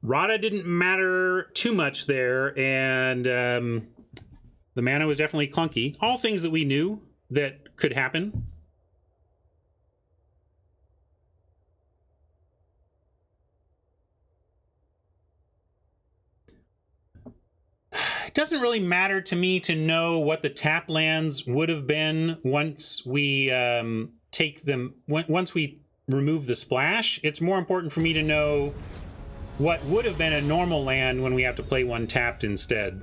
Rada didn't matter too much there, and the mana was definitely clunky. All things that we knew that could happen. It doesn't really matter to me to know what the tap lands would have been once we take them, once we remove the splash. It's more important for me to know what would have been a normal land when we have to play one tapped instead.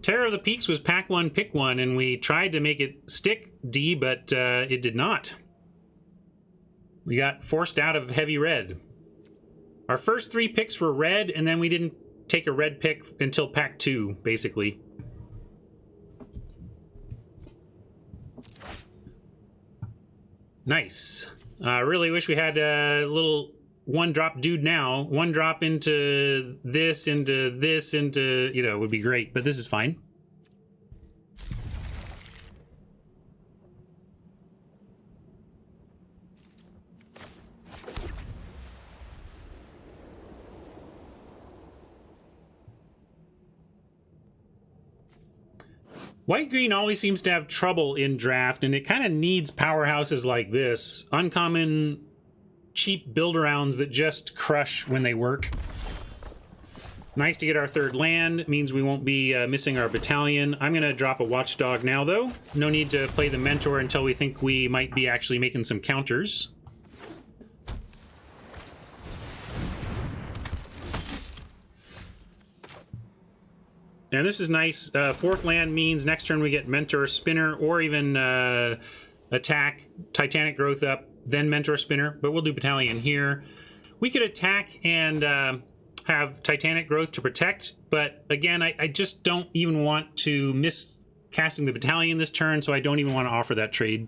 Terror of the Peaks was pack one, pick one, and we tried to make it stick, D, but it did not. We got forced out of heavy red. Our first 3 picks were red, and then we didn't take a red pick until pack 2, basically. Nice. I really wish we had a little one-drop dude now. One drop into this, you know, would be great, but this is fine. White-green always seems to have trouble in draft, and it kind of needs powerhouses like this. Uncommon, cheap build-arounds that just crush when they work. Nice to get our 3rd land. Means we won't be missing our battalion. I'm going to drop a Watchdog now, though. No need to play the Mentor until we think we might be actually making some counters. And this is nice. 4th land means next turn we get Mentor, Spinner, or even attack, Titanic Growth up, then Mentor, Spinner. But we'll do Battalion here. We could attack and have Titanic Growth to protect. But again, I just don't even want to miss casting the Battalion this turn, so I don't even want to offer that trade.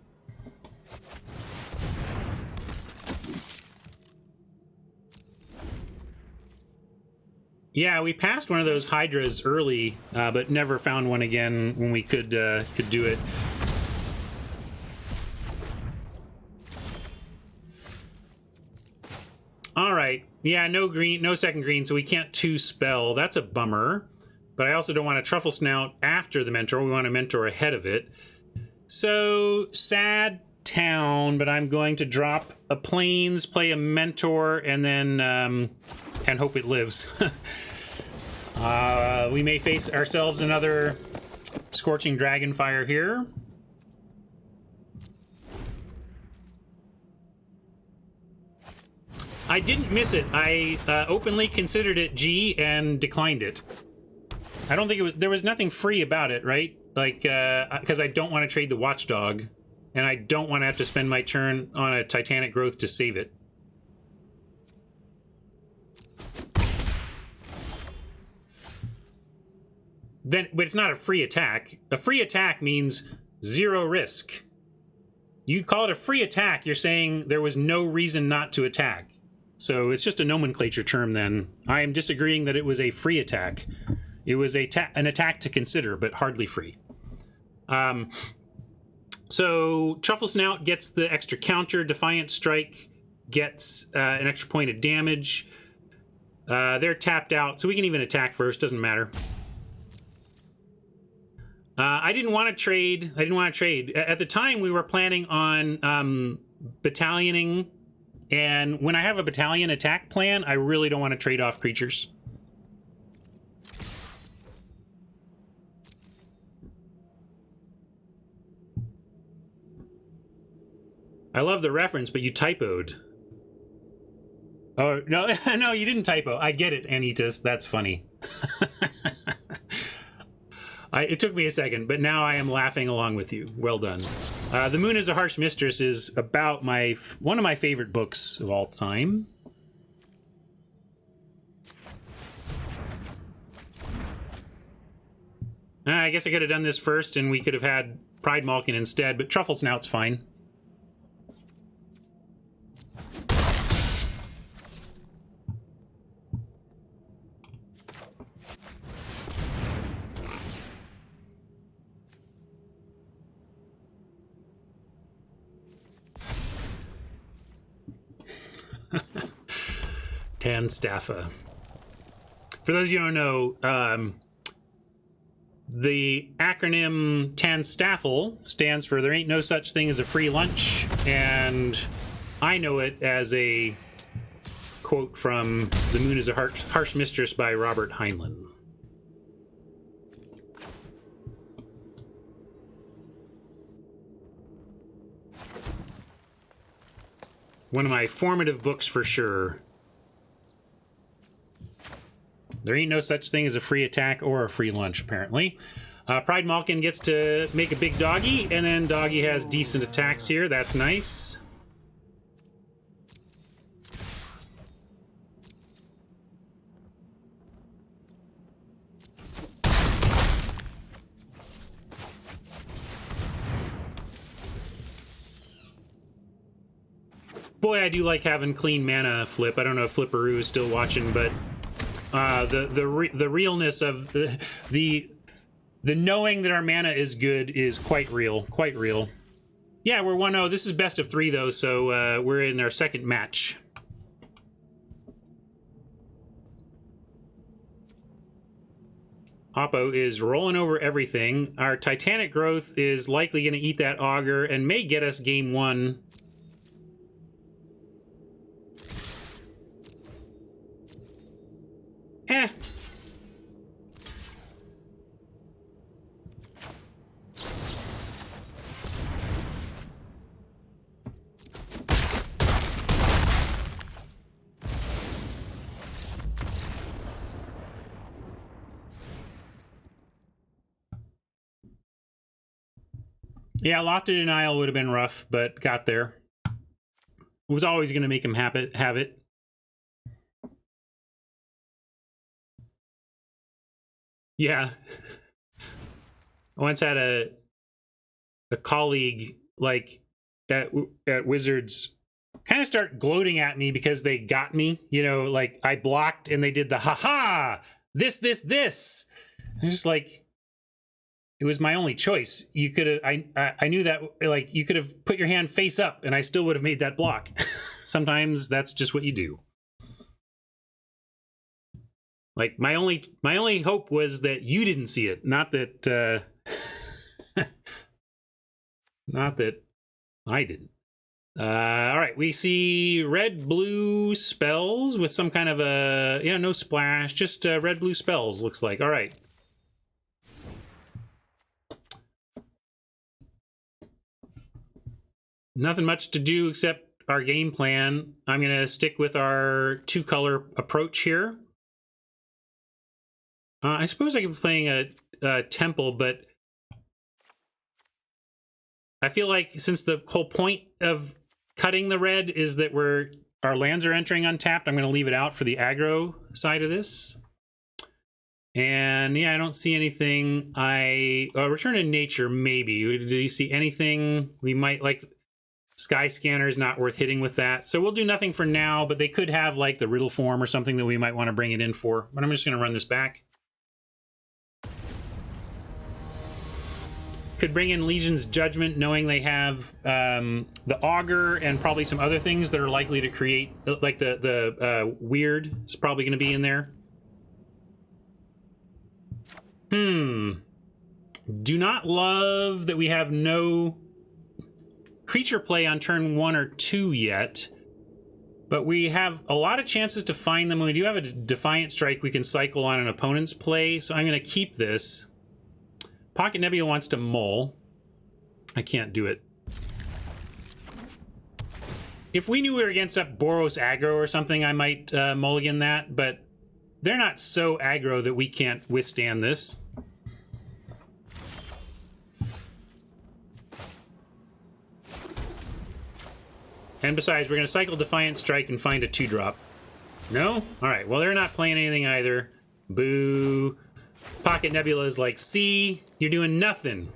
Yeah, we passed one of those Hydras early, but never found one again when we could do it. All right. Yeah, no green, no second green, so we can't 2-spell. That's a bummer. But I also don't want to Truffle Snout after the Mentor. We want a Mentor ahead of it. So, sad town, but I'm going to drop a Plains, play a Mentor, and then and hope it lives. We may face ourselves another Scorching Dragonfire here. I didn't miss it. I openly considered it G and declined it. I don't think it was, there was nothing free about it, right? Like, because I don't want to trade the Watchdog, and I don't want to have to spend my turn on a Titanic Growth to save it. Then, but it's not a free attack. A free attack means 0 risk. You call it a free attack, you're saying there was no reason not to attack. So it's just a nomenclature term then. I am disagreeing that it was a free attack. It was an attack to consider, but hardly free. So Truffle Snout gets the extra counter. Defiant Strike gets an extra point of damage. They're tapped out, so we can even attack first. Doesn't matter. I didn't want to trade. At the time, we were planning on battalioning. And when I have a battalion attack plan, I really don't want to trade off creatures. I love the reference, but you typoed. Oh, no, no, you didn't typo. I get it, Anitas. That's funny. It took me a second, but now I am laughing along with you. Well done. The Moon is a Harsh Mistress is about one of my favorite books of all time. I guess I could have done this first, and we could have had Pride Malkin instead, but Truffle Snout's fine. Tanstaffa. For those of you who don't know, the acronym TANSTAFFL stands for There Ain't No Such Thing as a Free Lunch, and I know it as a quote from The Moon is a Harsh Mistress by Robert Heinlein. One of my formative books for sure. There ain't no such thing as a free attack or a free lunch, apparently. Pride Malkin gets to make a big doggy, and then doggy has decent attacks here. That's nice. Boy, I do like having clean mana flip. I don't know if Flipperoo is still watching, but the realness of the knowing that our mana is good is quite real, Yeah, we're 1-0. This is best of 3 though, so we're in our second match. Oppo is rolling over everything. Our Titanic Growth is likely going to eat that Augur and may get us game 1. Yeah, Lofted Denial would have been rough, but got there. It was always going to make him have it. Yeah. I once had a colleague, like, at Wizards kind of start gloating at me because they got me. You know, like, I blocked and they did the, ha-ha, this. I'm just like, it was my only choice. You could have, I knew that, like, you could have put your hand face up and I still would have made that block. Sometimes that's just what you do. Like, my only hope was that you didn't see it, not that not that I didn't. All right, we see red-blue spells with some kind of a, yeah, no splash, just red-blue spells, looks like. All right. Nothing much to do except our game plan. I'm going to stick with our 2-color approach here. I suppose I could be playing a temple, but I feel like since the whole point of cutting the red is that our lands are entering untapped, I'm going to leave it out for the aggro side of this. And yeah, I don't see anything. Return to Nature, maybe. Do you see anything we might like? Sky Scanner is not worth hitting with that. So we'll do nothing for now, but they could have like the Riddle form or something that we might want to bring it in for. But I'm just going to run this back. Could bring in Legion's Judgment, knowing they have the Augur and probably some other things that are likely to create, like the Weird is probably going to be in there. Do not love that we have no creature play on turn 1 or 2 yet, but we have a lot of chances to find them. When we do have a Defiant Strike, we can cycle on an opponent's play, so I'm going to keep this. Pocket Nebula wants to mull. I can't do it. If we knew we were against up Boros aggro or something, I might mulligan that, but they're not so aggro that we can't withstand this. And besides, we're going to cycle Defiant Strike and find a 2-drop. No? Alright, well, they're not playing anything either. Boo. Pocket Nebula is like, see, you're doing nothing.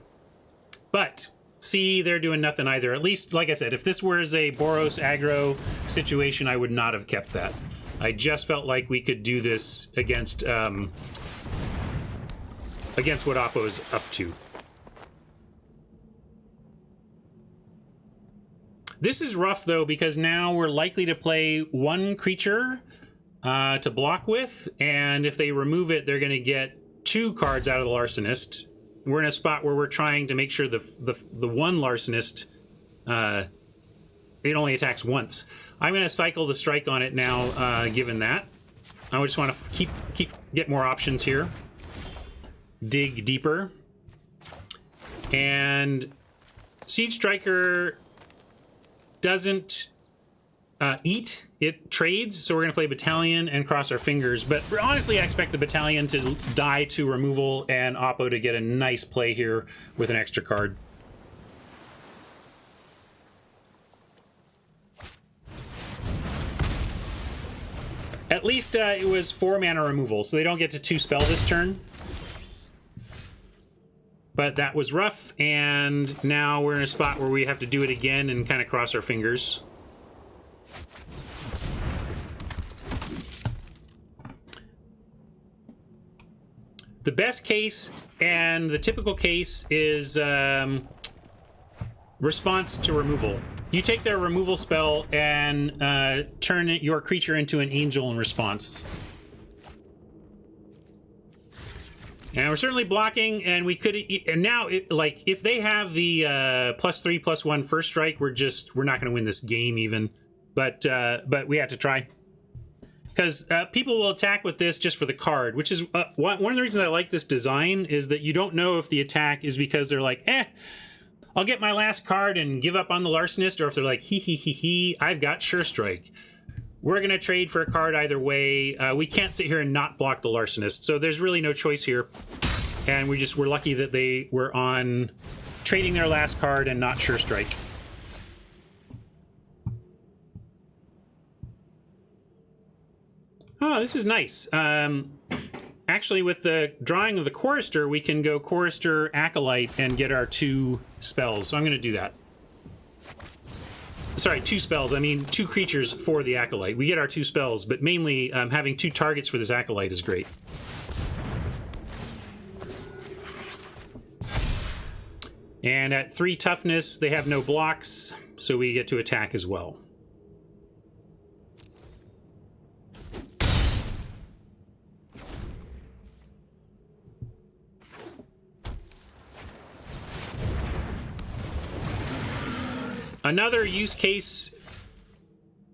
But, see, they're doing nothing either. At least, like I said, if this was a Boros aggro situation, I would not have kept that. I just felt like we could do this against what Oppo is up to. This is rough, though, because now we're likely to play one creature to block with, and if they remove it, they're going to get 2 cards out of the Larcenist. We're in a spot where we're trying to make sure the one Larcenist, it only attacks once. I'm going to cycle the strike on it now, given that. I just want to get more options here. Dig deeper. And Siege Striker doesn't eat, it trades, so we're going to play Battalion and cross our fingers. But honestly, I expect the Battalion to die to removal and Oppo to get a nice play here with an extra card. At least it was 4 mana removal, so they don't get to 2 spell this turn. But that was rough, and now we're in a spot where we have to do it again and kind of cross our fingers. The best case and the typical case is response to removal. You take their removal spell and turn your creature into an angel in response. And we're certainly blocking, and we could, and now, like, if they have the +3/+1 first strike, we're not going to win this game even. But we have to try. Because people will attack with this just for the card, which is one of the reasons I like this design, is that you don't know if the attack is because they're like, I'll get my last card and give up on the Larcenist, or if they're like, he, I've got Sure Strike. We're going to trade for a card either way. We can't sit here and not block the Larcenist, so there's really no choice here. And we're lucky that they were on trading their last card and not Sure Strike. Oh, this is nice. Actually, with the drawing of the Chorister, we can go Chorister Acolyte and get our 2 spells. So I'm going to do that. Sorry, 2 spells. I mean 2 creatures for the Acolyte. We get our 2 spells, but mainly having 2 targets for this Acolyte is great. And at 3 toughness, they have no blocks, so we get to attack as well. Another use case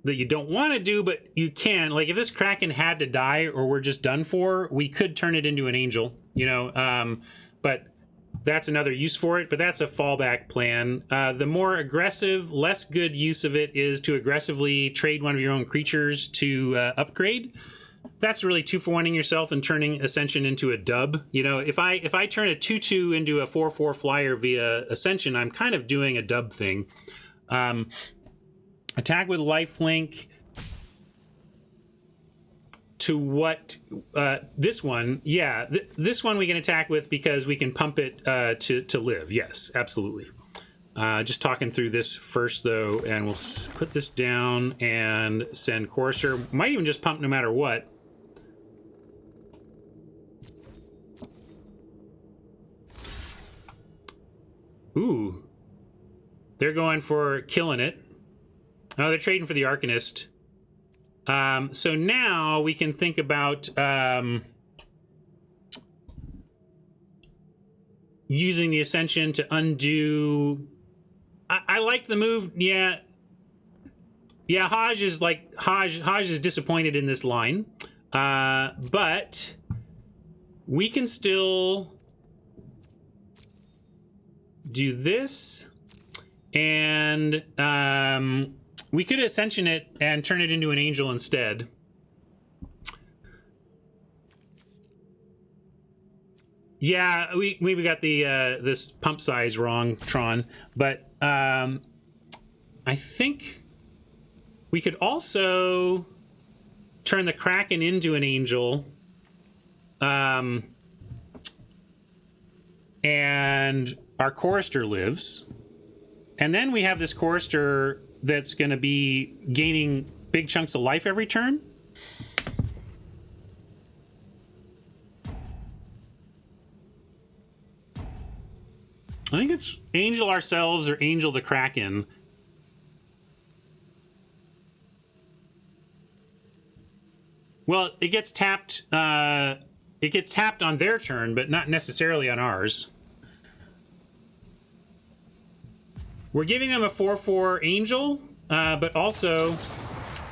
that you don't want to do, but you can, like if this Kraken had to die or we're just done for, we could turn it into an angel, you know, but that's another use for it, but that's a fallback plan. The more aggressive, less good use of it is to aggressively trade one of your own creatures to upgrade. That's really 2-for-1ing yourself and turning Ascension into a dub. You know, if I turn a 2/2 into a 4/4 flyer via Ascension, I'm kind of doing a dub thing. Attack with lifelink to what this one, yeah, this one we can attack with because we can pump it to live. Yes, absolutely. Just talking through this first though, and we'll put this down and send Chorister. Might even just pump no matter what. Ooh, they're going for killing it. Oh, they're trading for the Arcanist. So now we can think about using the Ascension to undo. I like the move. Yeah, Haj is like Haj is disappointed in this line, but we can still do this, and We could ascension it and turn it into an angel instead. Yeah, we got the this pump size wrong, Tron, but I think we could also turn the Kraken into an angel, and our chorister lives, and then we have this chorister that's going to be gaining big chunks of life every turn. I think it's Angel ourselves or Angel the Kraken. Well, it gets tapped. It gets tapped on their turn, but not necessarily on ours. We're giving them a 4/4 Angel, but also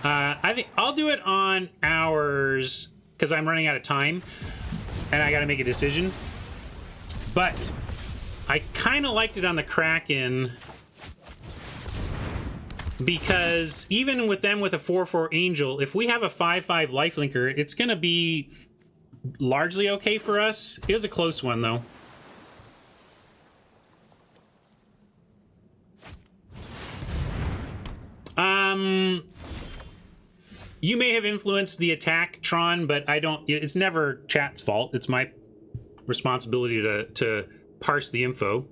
I think I'll do it on ours because I'm running out of time and I got to make a decision. But I kind of liked it on the Kraken because even with them with a 4/4 Angel, if we have a 5/5 lifelinker, it's going to be largely okay for us. It was a close one, though. You may have influenced the attack, Tron, but I don't. It's never chat's fault. It's my responsibility to parse the info.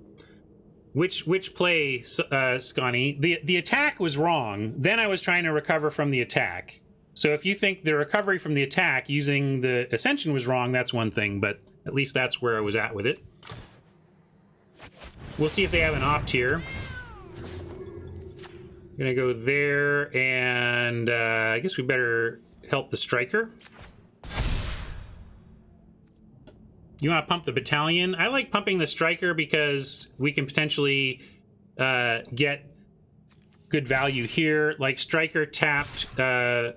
Which play, Scotty? The attack was wrong. Then I was trying to recover from the attack. So if you think the recovery from the attack using the Ascension was wrong, that's one thing, but at least that's where I was at with it. We'll see if they have an opt here. Gonna go there, and I guess we better help the striker. You want to pump the battalion? I like pumping the striker because we can potentially get good value here. Like striker tapped 3/3,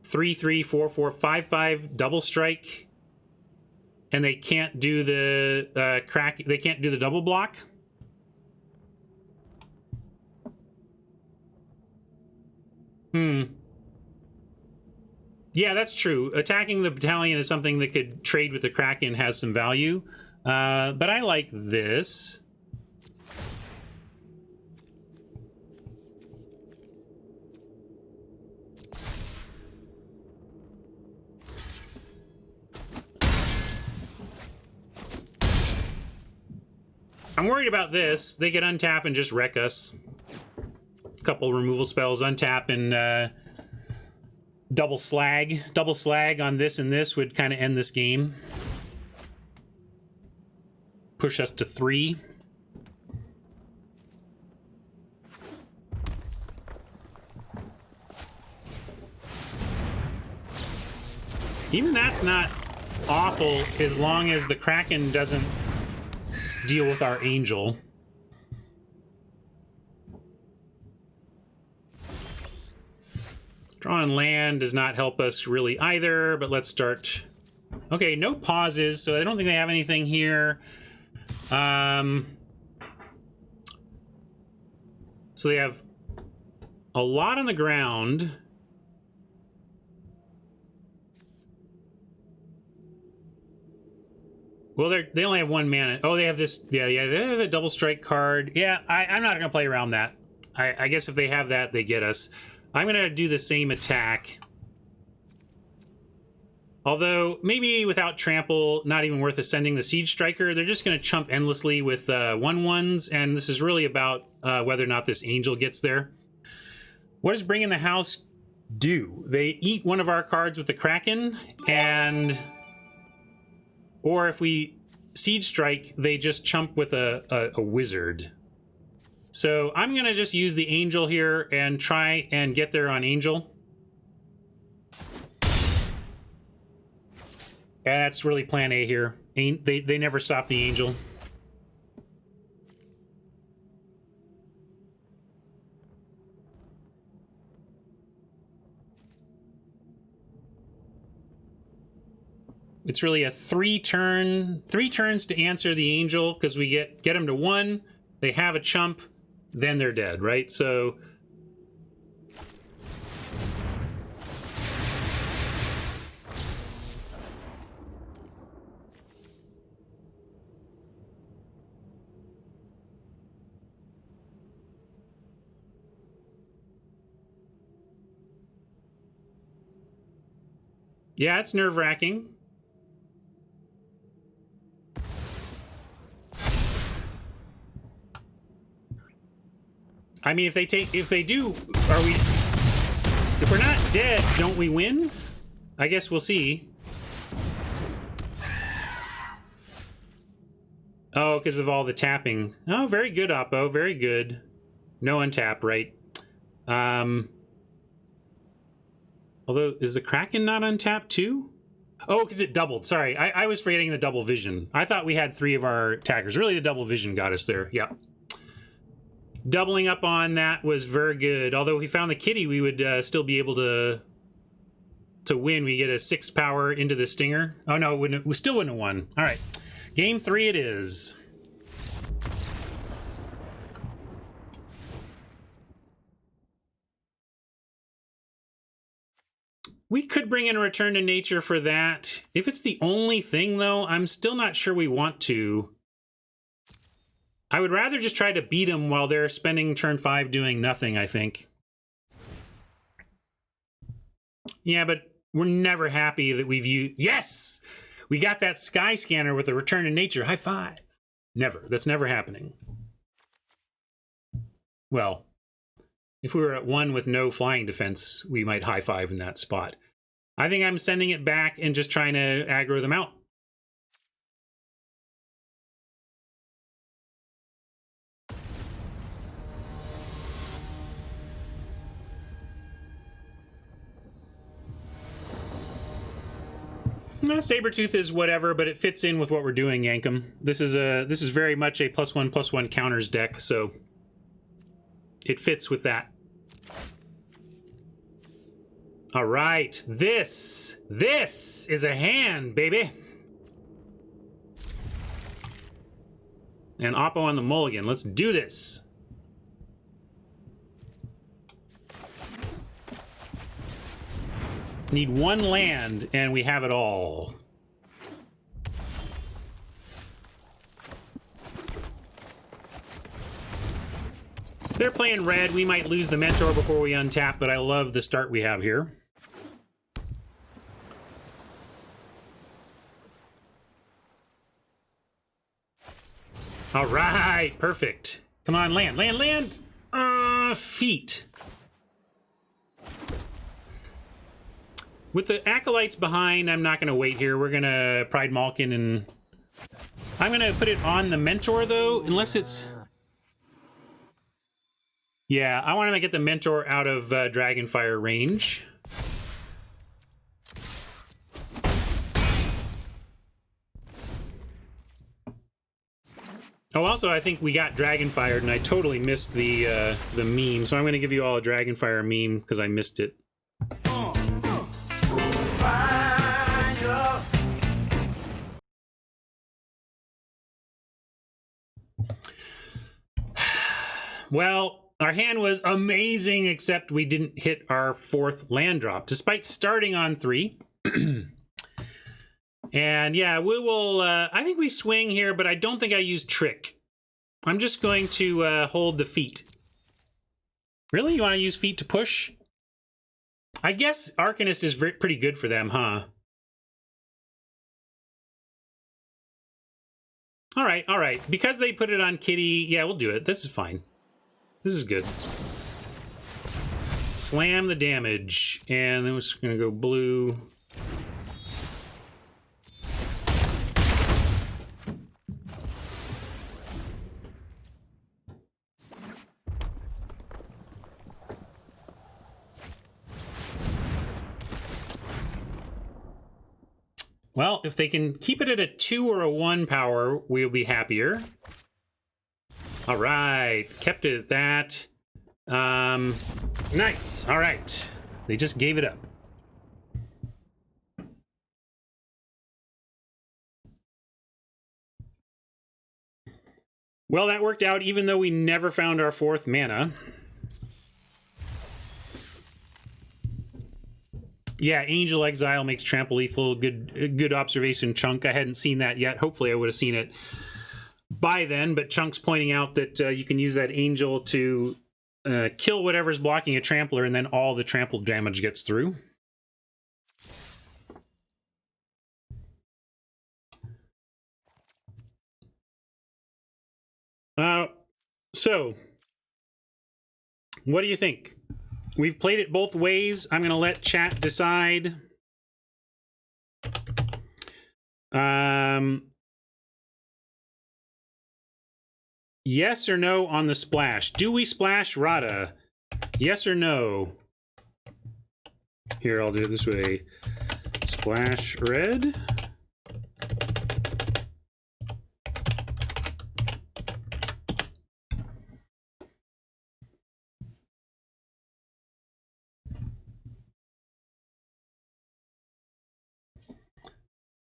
4/4, 5/5 double strike, and they can't do the crack. They can't do the double block. Yeah, that's true. Attacking the battalion is something that could trade with the Kraken, has some value. But I like this. I'm worried about this. They could untap and just wreck us. A couple removal spells, untap and double slag. Double slag on this and this would kind of end this game. Push us to 3. Even that's not awful as long as the Kraken doesn't deal with our Angel. Drawing land does not help us really either, but let's start. Okay, no pauses, so I don't think they have anything here. So they have a lot on the ground. Well, they only have 1 mana. Oh, they have this. Yeah, they have the double strike card. Yeah, I'm not going to play around that. I guess if they have that, they get us. I'm going to do the same attack. Although, maybe without trample, not even worth ascending the Siege Striker. They're just going to chump endlessly with 1/1s, and this is really about whether or not this Angel gets there. What does Bring in the House do? They eat one of our cards with the Kraken, and... Or if we Siege Strike, they just chump with a Wizard. So I'm going to just use the Angel here and try and get there on Angel. And that's really plan A here. They never stop the Angel. It's really a 3 turns to answer the Angel, because we get them to 1, they have a chump, then they're dead, right? So Yeah, it's nerve-wracking. I mean, if they do, if we're not dead, don't we win? I guess we'll see. Oh, because of all the tapping. Oh, very good, Oppo. Very good. No untap, right? Although, is the Kraken not untapped too? Oh, because it doubled. Sorry, I was forgetting the double vision. I thought we had 3 of our attackers. Really, the double vision got us there. Yep. Doubling up on that was very good. Although if we found the kitty, we would still be able to win. We get a 6 power into the stinger. Oh no, we still wouldn't have won. All right, game 3 it is. We could bring in a Return to Nature for that. If it's the only thing, though, I'm still not sure we want to. I would rather just try to beat them while they're spending turn 5 doing nothing, I think. Yeah, but we're never happy that we've used... Yes! We got that Sky Scanner with a Return to Nature. High five. Never. That's never happening. Well, if we were at 1 with no flying defense, we might high five in that spot. I think I'm sending it back and just trying to aggro them out. Sabretooth is whatever, but it fits in with what we're doing, Yankum. This is very much a +1/+1 counters deck, so it fits with that. All right, this is a hand, baby. And Oppo on the mulligan. Let's do this. Need 1 land, and we have it all. They're playing red. We might lose the Mentor before we untap, but I love the start we have here. All right, perfect. Come on, land, land, land. Feet. With the Acolytes behind, I'm not going to wait here. We're going to Pride Malkin, and I'm going to put it on the Mentor, though, unless it's... Yeah, I want to get the Mentor out of Dragonfire range. Oh, also, I think we got Dragonfired, and I totally missed the meme, so I'm going to give you all a Dragonfire meme, because I missed it. Well, our hand was amazing, except we didn't hit our 4th land drop, despite starting on 3. And yeah, we will, I think we swing here, but I don't think I use Trick. I'm just going to hold the feet. Really? You want to use feet to push? I guess Arcanist is pretty good for them, huh? All right, all right. Because they put it on Kitty, yeah, we'll do it. This is fine. This is good. Slam the damage, and then we're just gonna go blue. Well, if they can keep it at a 2 or a 1 power, we'll be happier. All right, kept it at that. Nice. All right, they just gave it up. Well, that worked out, even though we never found our 4th mana. Yeah, Angel Exile makes trample lethal. Good observation, Chunk. I hadn't seen that yet. Hopefully I would have seen it by then, but Chunk's pointing out that you can use that Angel to kill whatever's blocking a trampler, and then all the trample damage gets through. So, what do you think? We've played it both ways. I'm going to let chat decide. Yes or no on the splash? Do we splash Rada? Yes or no? Here, I'll do it this way. Splash red.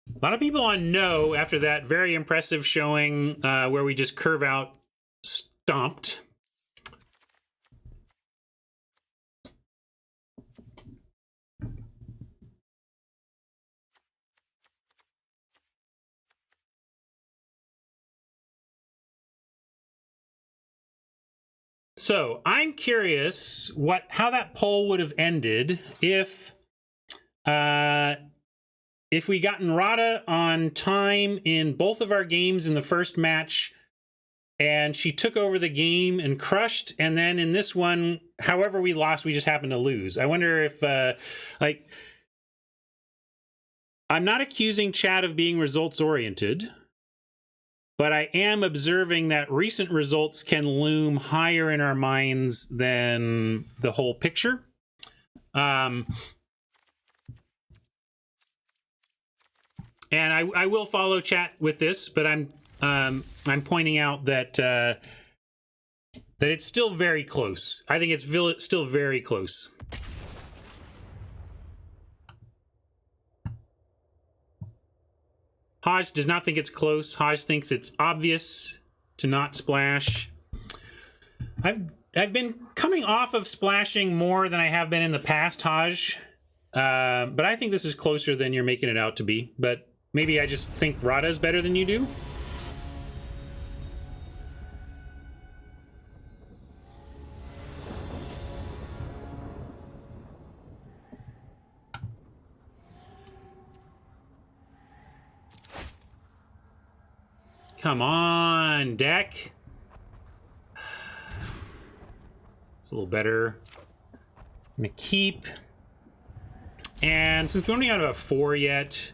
A lot of people on no after that very impressive showing where we just curve out stomped. So I'm curious how that poll would have ended if we gotten Rada on time in both of our games in the first match, and she took over the game and crushed, and then in this one, however we lost, we just happened to lose. I wonder if, like, I'm not accusing chat of being results-oriented, but I am observing that recent results can loom higher in our minds than the whole picture. And I will follow chat with this, but I'm pointing out that that it's still very close. I think it's still very close. Hodge does not think it's close. Hodge thinks it's obvious to not splash. I've been coming off of splashing more than I have been in the past, Hodge. But I think this is closer than you're making it out to be. But maybe I just think Rada is better than you do. Come on, deck. It's a little better. I'm gonna keep. And since we only have a 4 yet,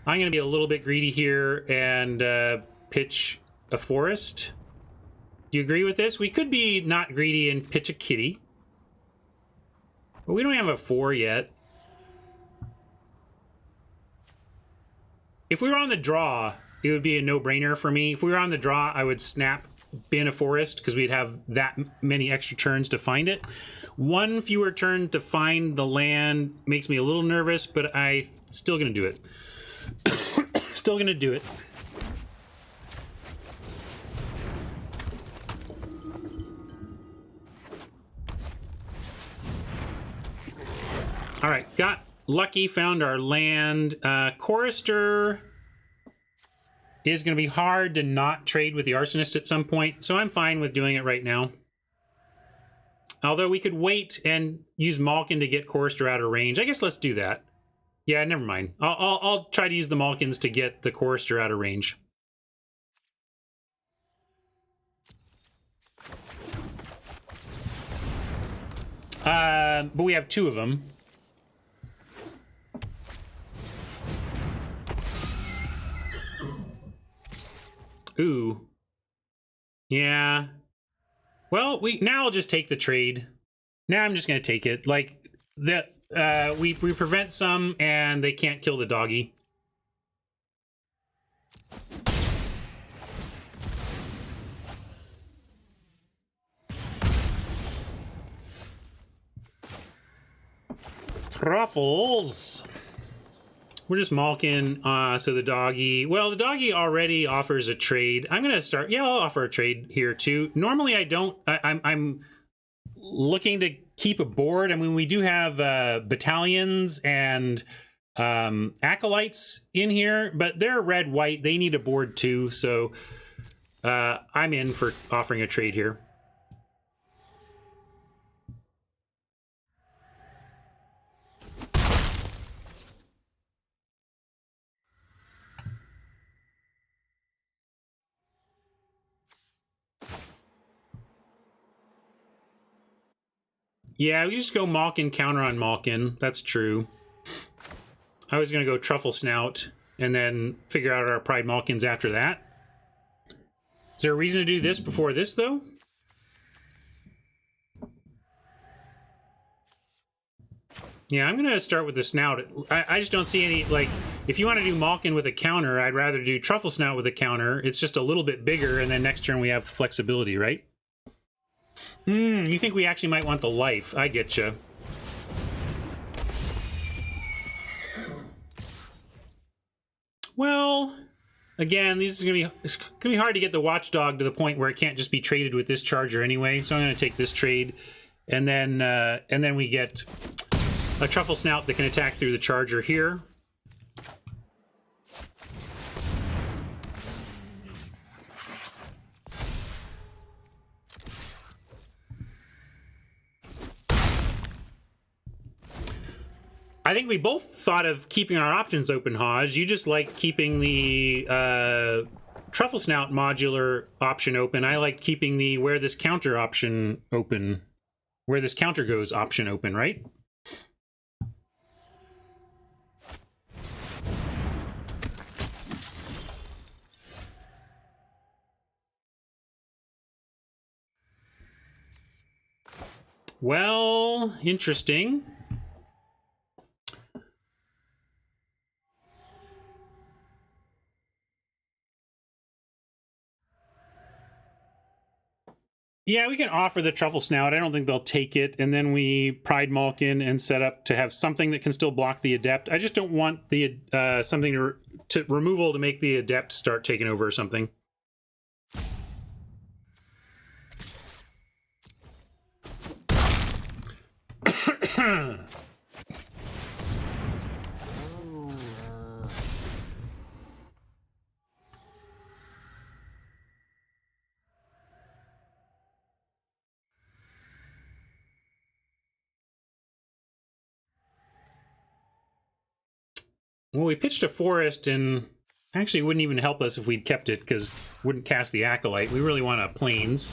I'm gonna be a little bit greedy here and pitch a forest. Do you agree with this? We could be not greedy and pitch a kitty. But we don't have a 4 yet. If we were on the draw, it would be a no-brainer for me. If we were on the draw, I would snap bin a forest because we'd have that many extra turns to find it. One fewer turn to find the land makes me a little nervous, but I still gonna do it. Still gonna do it. All right, got lucky, found our land. Chorister is going to be hard to not trade with the Arsonist at some point, so I'm fine with doing it right now. Although we could wait and use Malkin to get Chorister out of range. I guess let's do that. Yeah, never mind. I'll try to use the Malkins to get the Chorister out of range. But we have 2 of them. Ooh. Yeah. Well, now I'll just take the trade. Now I'm just gonna take it. Like we prevent some and they can't kill the doggy. Truffles. We're just Malkin, so the doggy... Well, the doggy already offers a trade. I'm going to start... Yeah, I'll offer a trade here, too. Normally, I don't... I'm looking to keep a board. I mean, we do have battalions and acolytes in here, but they're red-white. They need a board, too, so I'm in for offering a trade here. Yeah, we just go Malkin, counter on Malkin. That's true. I was going to go Truffle Snout and then figure out our Pride Malkins after that. Is there a reason to do this before this, though? Yeah, I'm going to start with the Snout. I just don't see any, like, if you want to do Malkin with a counter, I'd rather do Truffle Snout with a counter. It's just a little bit bigger, and then next turn we have flexibility, right? You think we actually might want the life. I get you. Well, again, it's gonna be hard to get the Watchdog to the point where it can't just be traded with this Charger anyway. So I'm gonna take this trade, and then we get a Truffle Snout that can attack through the Charger here. I think we both thought of keeping our options open, Haj. You just like keeping the Truffle Snout modular option open. I like keeping the where this counter option open. Where this counter goes option open, right? Well, interesting. Yeah, we can offer the Truffle Snout. I don't think they'll take it. And then we Pride Malkin and set up to have something that can still block the Adept. I just don't want the something to removal to make the Adept start taking over or something. Well, we pitched a Forest, and actually it wouldn't even help us if we'd kept it, because it wouldn't cast the Acolyte. We really want a Plains.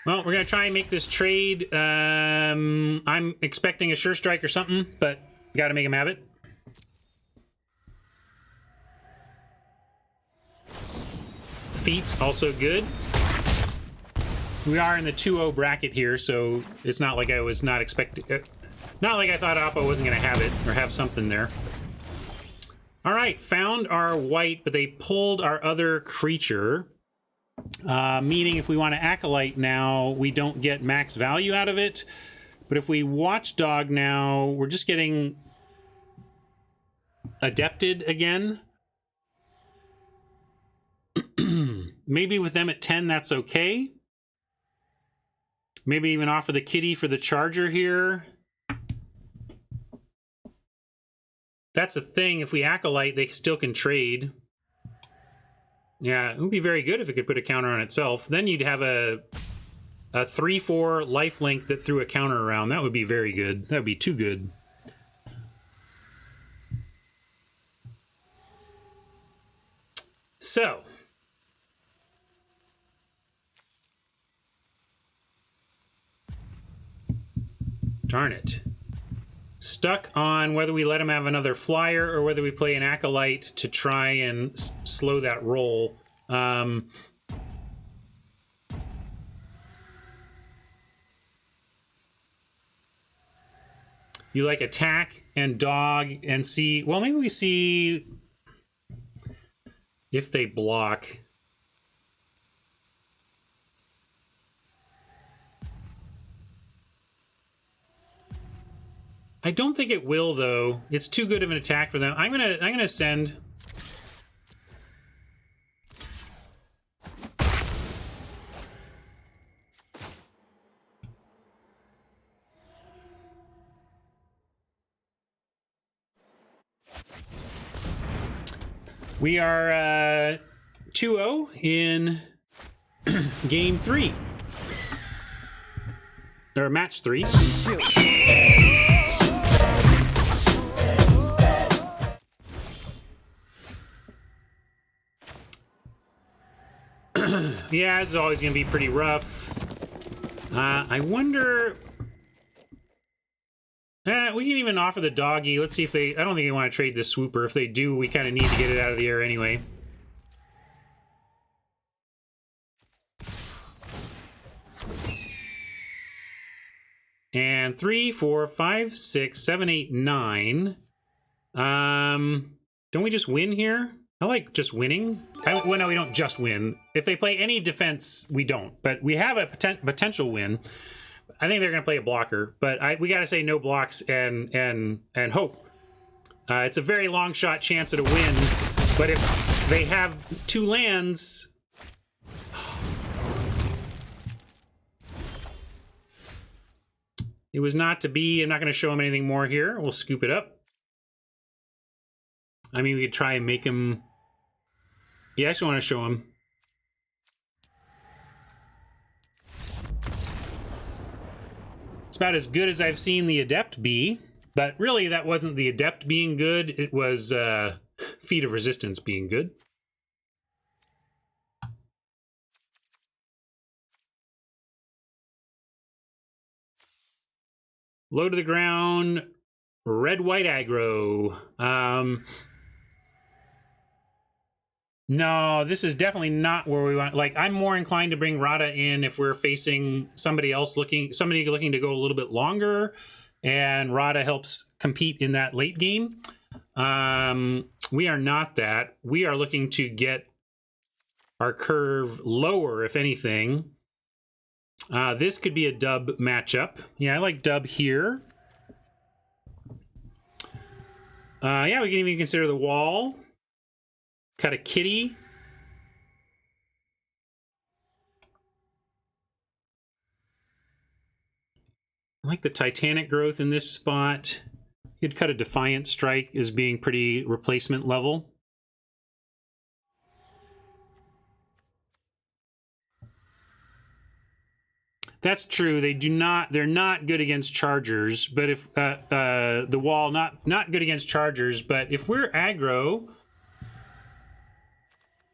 Well, we're going to try and make this trade. I'm expecting a Sure Strike or something, but got to make him have it. Feet, also good. We are in the 2-0 bracket here, so it's not like I was not expecting... not like I thought Oppo wasn't going to have it, or have something there. All right, found our white, but they pulled our other creature. Meaning if we want to Acolyte now, we don't get max value out of it. But if we Watchdog now, we're just getting Adepted again. Maybe with them at 10, that's okay. Maybe even offer the Kitty for the Charger here. That's the thing. If we Acolyte, they still can trade. Yeah, it would be very good if it could put a counter on itself. Then you'd have a 3/4 lifelink that threw a counter around. That would be very good. That would be too good. So. Darn it. Stuck on whether we let him have another flyer or whether we play an Acolyte to try and slow that roll. You like attack and dog and see... Well, maybe we see if they block. I don't think it will, though. It's too good of an attack for them. I'm gonna send. We are 2-0 in game 3. Or match 3. Yeah, this is always going to be pretty rough. I wonder... We can even offer the doggy. Let's see if they... I don't think they want to trade the swooper. If they do, we kind of need to get it out of the air anyway. And 3, 4, 5, 6, 7, 8, 9. Don't we just win here? I like just winning. Well, no, we don't just win. If they play any defense, we don't. But we have a potential win. I think they're going to play a blocker, but we got to say no blocks and hope. It's a very long shot chance at a win, but if they have 2 lands, it was not to be. I'm not going to show him anything more here. We'll scoop it up. I mean, we could try and make him. Yeah, I actually want to show him. It's about as good as I've seen the Adept be, but really that wasn't the Adept being good, it was Feat of Resistance being good. Low to the ground, red-white aggro. No, this is definitely not where we want. Like, I'm more inclined to bring Rada in if we're facing somebody looking to go a little bit longer, and Rada helps compete in that late game. We are not that. We are looking to get our curve lower, if anything. This could be a dub matchup. Yeah, I like dub here. Yeah, we can even consider the wall. Cut a kitty. I like the Titanic growth in this spot. You could cut a Defiant Strike as being pretty replacement level. That's true. They're not good against Chargers, but if the wall not good against Chargers, but if we're aggro,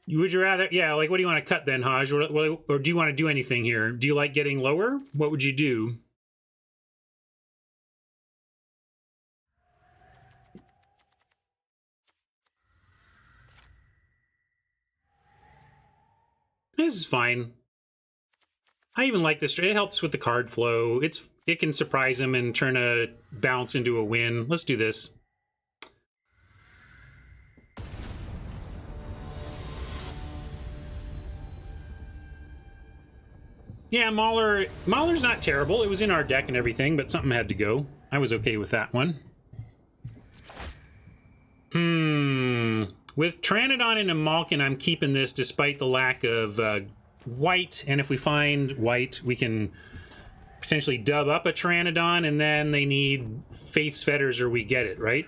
would you rather, yeah, like what do you want to cut then, Haj? Or do you want to do anything here? Do you like getting lower? What would you do? This is fine. I even like this. It helps with the card flow. It can surprise him and turn a bounce into a win. Let's do this. Yeah, Mauler's not terrible. It was in our deck and everything, but something had to go. I was okay with that one. With Pteranodon and a Malkin, I'm keeping this despite the lack of white. And if we find white, we can potentially dub up a Pteranodon, and then they need Faith's Fetters or we get it, right?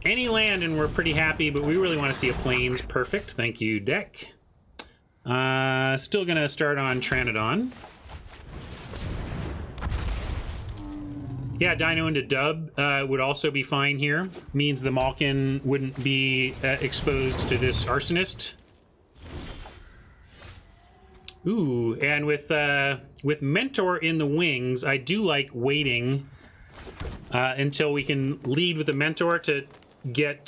Any land and we're pretty happy, but we really want to see a Plains. Perfect. Thank you, deck. Still gonna start on Pteranodon. Yeah, Dino into dub would also be fine here. Means the Malkin wouldn't be exposed to this Arsonist. Ooh, and with Mentor in the wings, I do like waiting until we can lead with the Mentor to get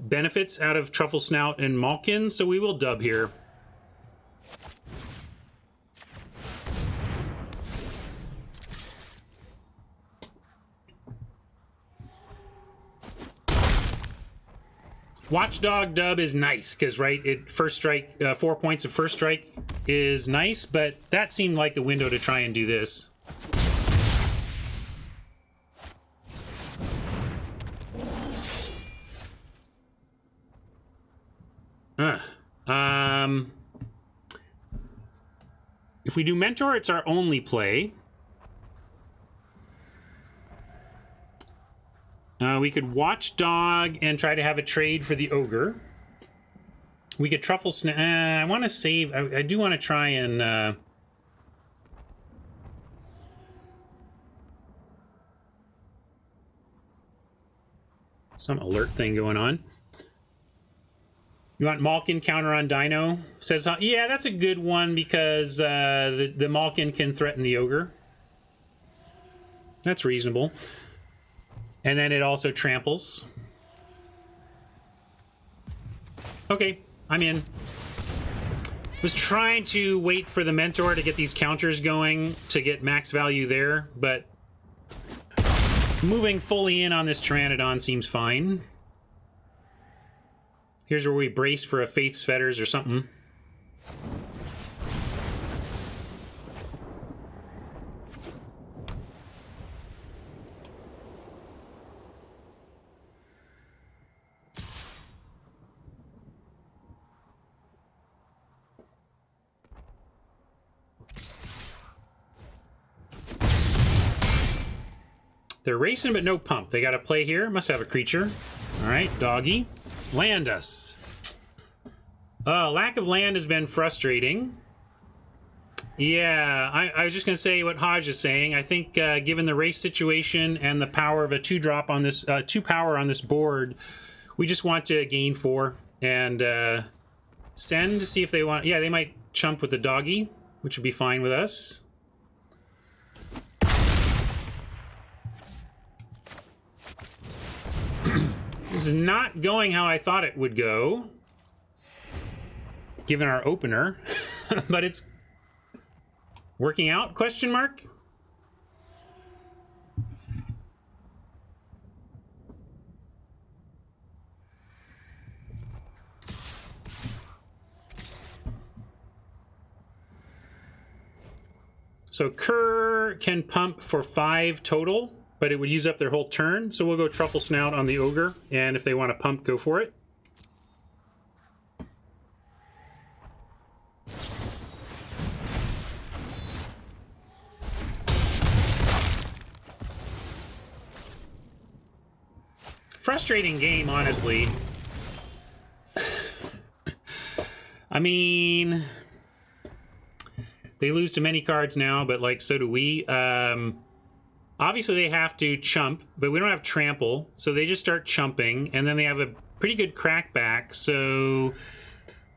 benefits out of Truffle Snout and Malkin, so we will dub here. Watchdog dub is nice because, right, first strike, 4 points of first strike is nice, but that seemed like the window to try and do this. If we do Mentor, it's our only play. We could Watchdog and try to have a trade for the Ogre. We could Truffle Snout. I want to save. I do want to try and... some alert thing going on. You want Malkin counter on Dino? Says, yeah, that's a good one because the Malkin can threaten the Ogre. That's reasonable. And then it also tramples. Okay, I'm in. Was trying to wait for the Mentor to get these counters going to get max value there, but moving fully in on this Pteranodon seems fine. Here's where we brace for a Faith's Fetters or something. They're racing, but no pump. They got to play here. Must have a creature. All right, doggy. Land us. Lack of land has been frustrating. Yeah, I was just going to say what Hodge is saying. I think given the race situation and the power of a 2-drop on this, 2 power on this board, we just want to gain 4 and send to see if they want. Yeah, they might chump with the doggy, which would be fine with us. This is not going how I thought it would go, given our opener, but it's working out, question mark? So Kerr can pump for 5 total, but it would use up their whole turn. So we'll go Truffle Snout on the Ogre, and if they want to pump, go for it. Frustrating game, honestly. I mean, they lose to many cards now, but like so do we. Obviously, they have to chump, but we don't have trample, so they just start chumping, and then they have a pretty good crackback. So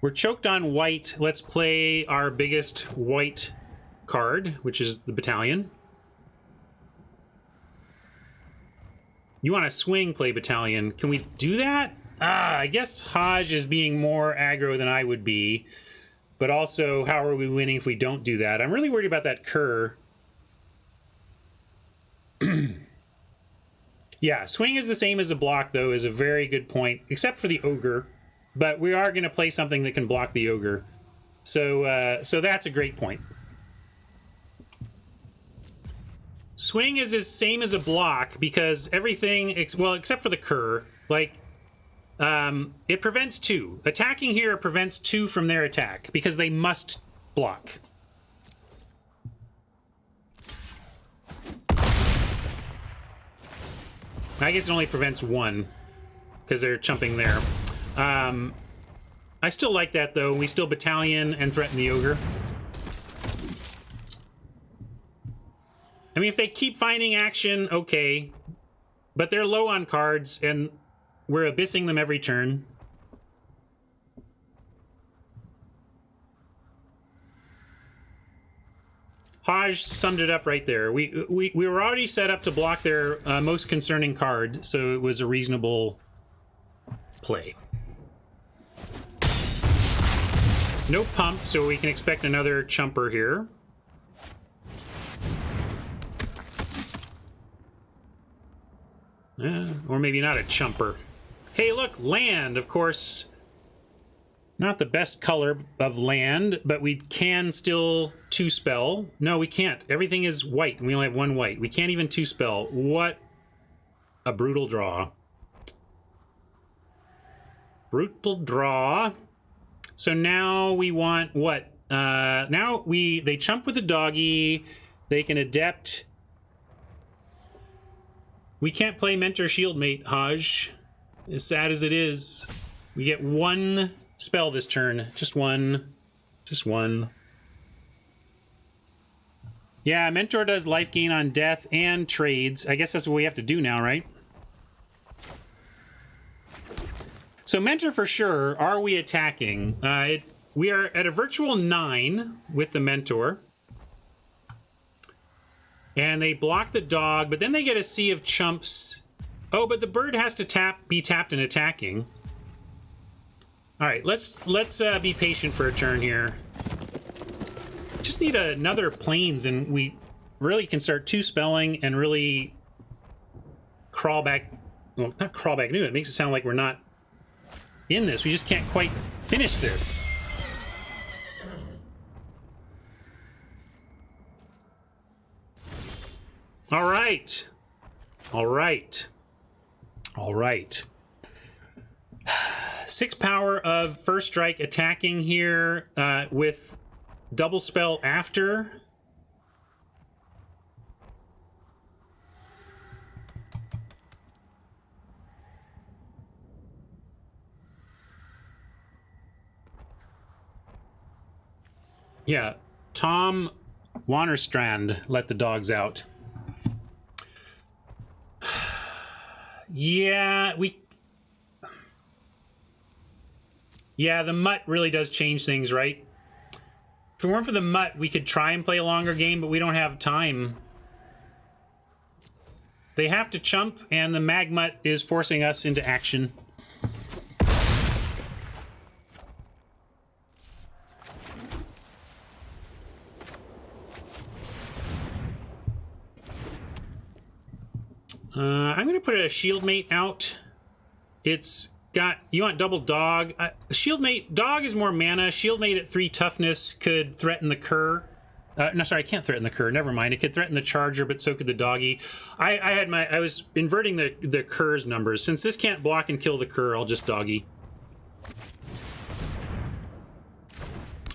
we're choked on white. Let's play our biggest white card, which is the Battalion. You want to swing play Battalion. Can we do that? I guess Hodge is being more aggro than I would be, but also, how are we winning if we don't do that? I'm really worried about that Kerr. Yeah, swing is the same as a block, though, is a very good point, except for the Ogre. But we are going to play something that can block the Ogre. So, so that's a great point. Swing is the same as a block because everything, well, except for the Kerr, like, it prevents 2. Attacking here prevents 2 from their attack because they must block. I guess it only prevents 1 because they're chumping there. I still like that, though. We still Battalion and threaten the Ogre. I mean, if they keep finding action, okay. But they're low on cards, and we're abyssing them every turn. Hodge summed it up right there. We were already set up to block their most concerning card, so it was a reasonable play. No pump, so we can expect another chumper here. Or maybe not a chumper. Hey, look, land, of course. Not the best color of land, but we can still 2-spell. No, we can't. Everything is white, and we only have 1 white. We can't even 2-spell. What a brutal draw. Brutal draw. So now we want what? Now they chump with the doggy. They can adept. We can't play Mentor Shieldmate, Hodge. As sad as it is. We get 1 spell this turn. Just 1. Just 1. Yeah, Mentor does life gain on death and trades. I guess that's what we have to do now, right? So mentor for sure. Are we attacking? We are at a virtual 9 with the mentor. And they block the dog, but then they get a sea of chumps. Oh, but the bird has to be tapped and attacking. All right, let's be patient for a turn here. Just need another planes, and we really can start two-spelling and really crawl back. Well, not crawl back new. It makes it sound like we're not in this. We just can't quite finish this. All right. All right. All right. 6 power of first strike attacking here with double spell after. Yeah, Tom Wannerstrand let the dogs out. Yeah, the mutt really does change things, right? If it weren't for the mutt, we could try and play a longer game, but we don't have time. They have to chump, and the mag mutt is forcing us into action. I'm going to put a shield mate out. It's got... You want double dog. Shield mate... Dog is more mana. Shield mate at 3 toughness could threaten the cur. No, sorry, I can't threaten the cur. Never mind. It could threaten the charger, but so could the doggy. I was inverting the cur's numbers. Since this can't block and kill the cur, I'll just doggy.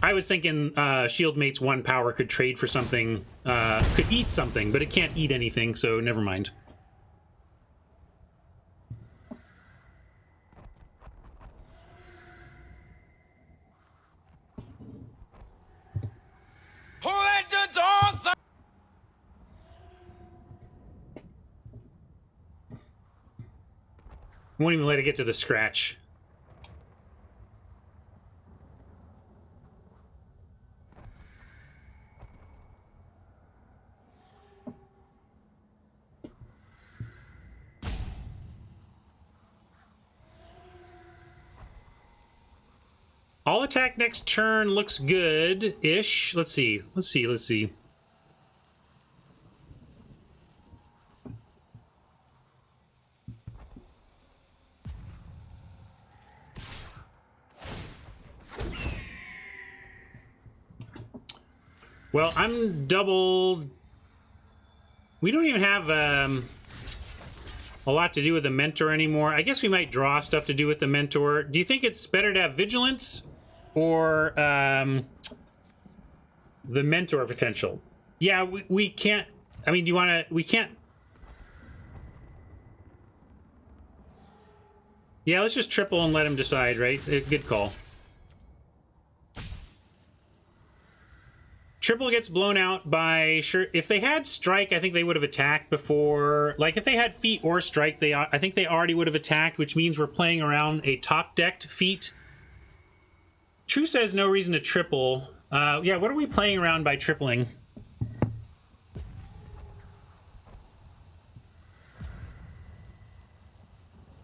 I was thinking shield mate's 1 power could trade for something, could eat something, but it can't eat anything, so never mind. Who let the dogs out? Won't even let it get to the scratch. All attack next turn looks good-ish. Let's see. Well, I'm doubled. We don't even have a lot to do with the mentor anymore. I guess we might draw stuff to do with the mentor. Do you think it's better to have vigilance or the mentor potential? Yeah, we can't. I mean, do you want to? We can't. Yeah, let's just triple and let him decide, right? Good call. Triple gets blown out by... Sure, if they had strike, I think they would have attacked before. Like, if they had feat or strike, I think they already would have attacked, which means we're playing around a top-decked feat. True says no reason to triple. Yeah, what are we playing around by tripling?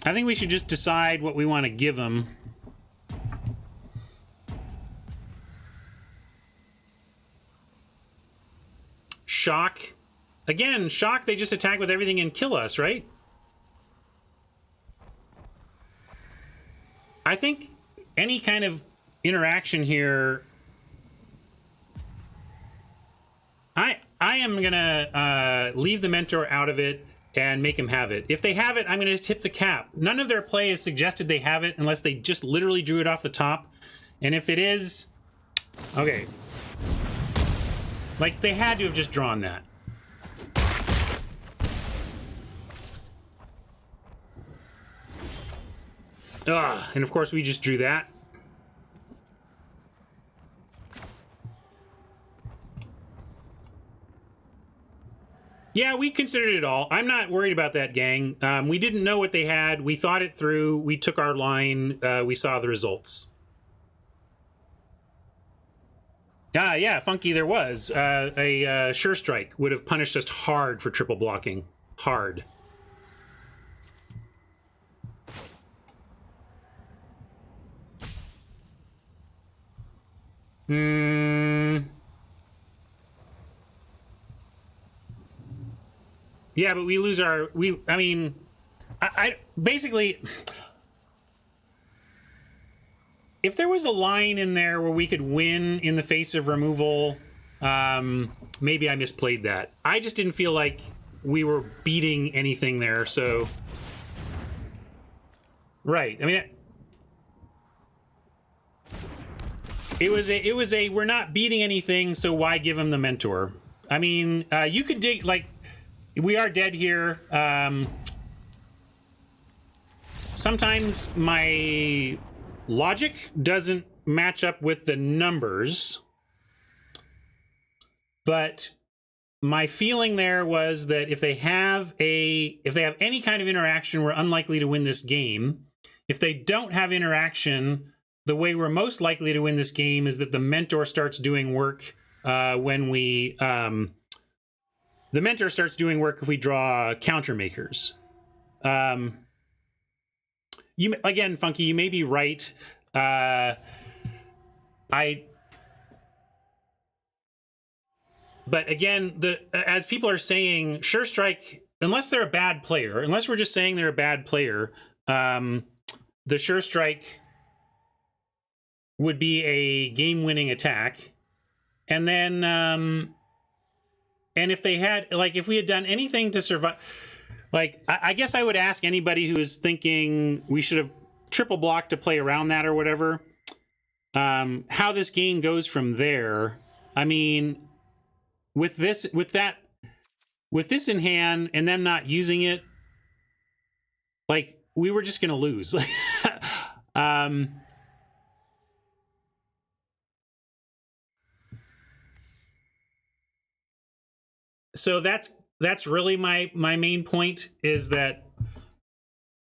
I think we should just decide what we want to give them. Shock. Again, shock, they just attack with everything and kill us, right? I think any kind of interaction here... I am gonna leave the mentor out of it and make him have it. If they have it, I'm gonna tip the cap. None of their play has suggested they have it unless they just literally drew it off the top. And if it is... Okay. Like, they had to have just drawn that. Ugh, and of course we just drew that. Yeah, we considered it all. I'm not worried about that, gang. We didn't know what they had. We thought it through. We took our line. We saw the results. Yeah, Funky, there was. A Sure Strike would have punished us hard for triple blocking. Hard. Yeah, but we lose our... I mean... I basically... If there was a line in there where we could win in the face of removal, maybe I misplayed that. I just didn't feel like we were beating anything there, so... Right. I mean... It was a we're not beating anything, so why give him the mentor? I mean, you could dig, like... We are dead here. Sometimes my logic doesn't match up with the numbers, but my feeling there was that if they have any kind of interaction, we're unlikely to win this game. If they don't have interaction, the way we're most likely to win this game is that the mentor starts doing work when we... the mentor starts doing work if we draw countermakers. You again, Funky, you may be right. But again, as people are saying, Sure Strike, unless they're a bad player, unless we're just saying they're a bad player, the Sure Strike would be a game-winning attack. And then, and if they had, like, if we had done anything to survive, like, I guess I would ask anybody who is thinking we should have triple blocked to play around that or whatever, how this game goes from there. I mean, with this in hand and them not using it, like, we were just going to lose. So that's really my main point, is that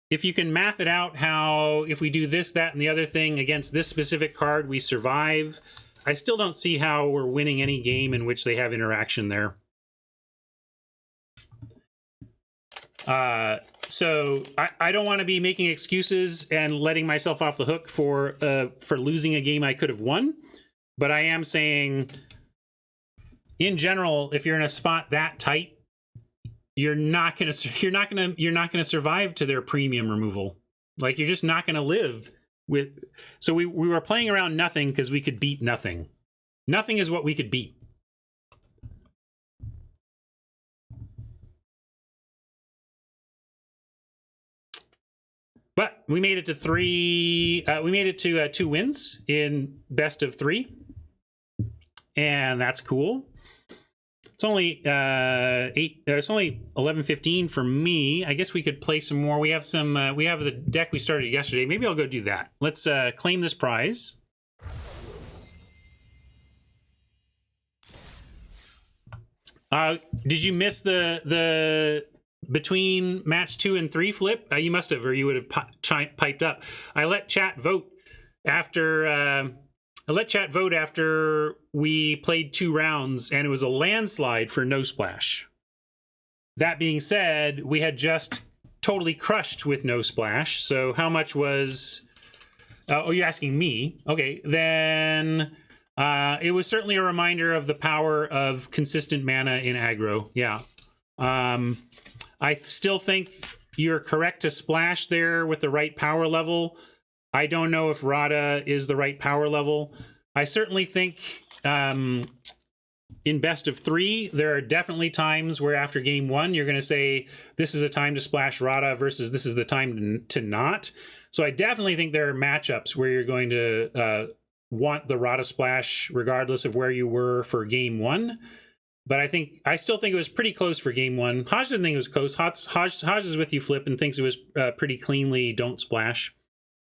if you can math it out, how if we do this, that, and the other thing against this specific card, we survive. I still don't see how we're winning any game in which they have interaction there. So I don't want to be making excuses and letting myself off the hook for losing a game I could have won, but I am saying, in general, if you're in a spot that tight, you're not gonna survive to their premium removal. Like, you're just not gonna live with. So we were playing around nothing because we could beat nothing. Nothing is what we could beat. But we made it to three. We made it to 2 wins in best of 3, and that's cool. It's only 8. It's only 11:15 for me. I guess we could play some more. We have some. We have the deck we started yesterday. Maybe I'll go do that. Let's claim this prize. Did you miss the between match 2 and 3 flip? You must have, or you would have piped up. I let chat vote after. I let chat vote after we played 2 rounds, and it was a landslide for No Splash. That being said, we had just totally crushed with No Splash. So how much was... oh, you're asking me? Okay, then it was certainly a reminder of the power of consistent mana in aggro. Yeah. I still think you're correct to splash there with the right power level. I don't know if Rada is the right power level. I certainly think in best of 3, there are definitely times where after game 1, you're going to say, this is a time to splash Rada versus this is the time to not. So I definitely think there are matchups where you're going to want the Rada splash regardless of where you were for game 1. But I still think it was pretty close for game 1. Hodge didn't think it was close. Hodge is with you, Flip, and thinks it was pretty cleanly don't splash.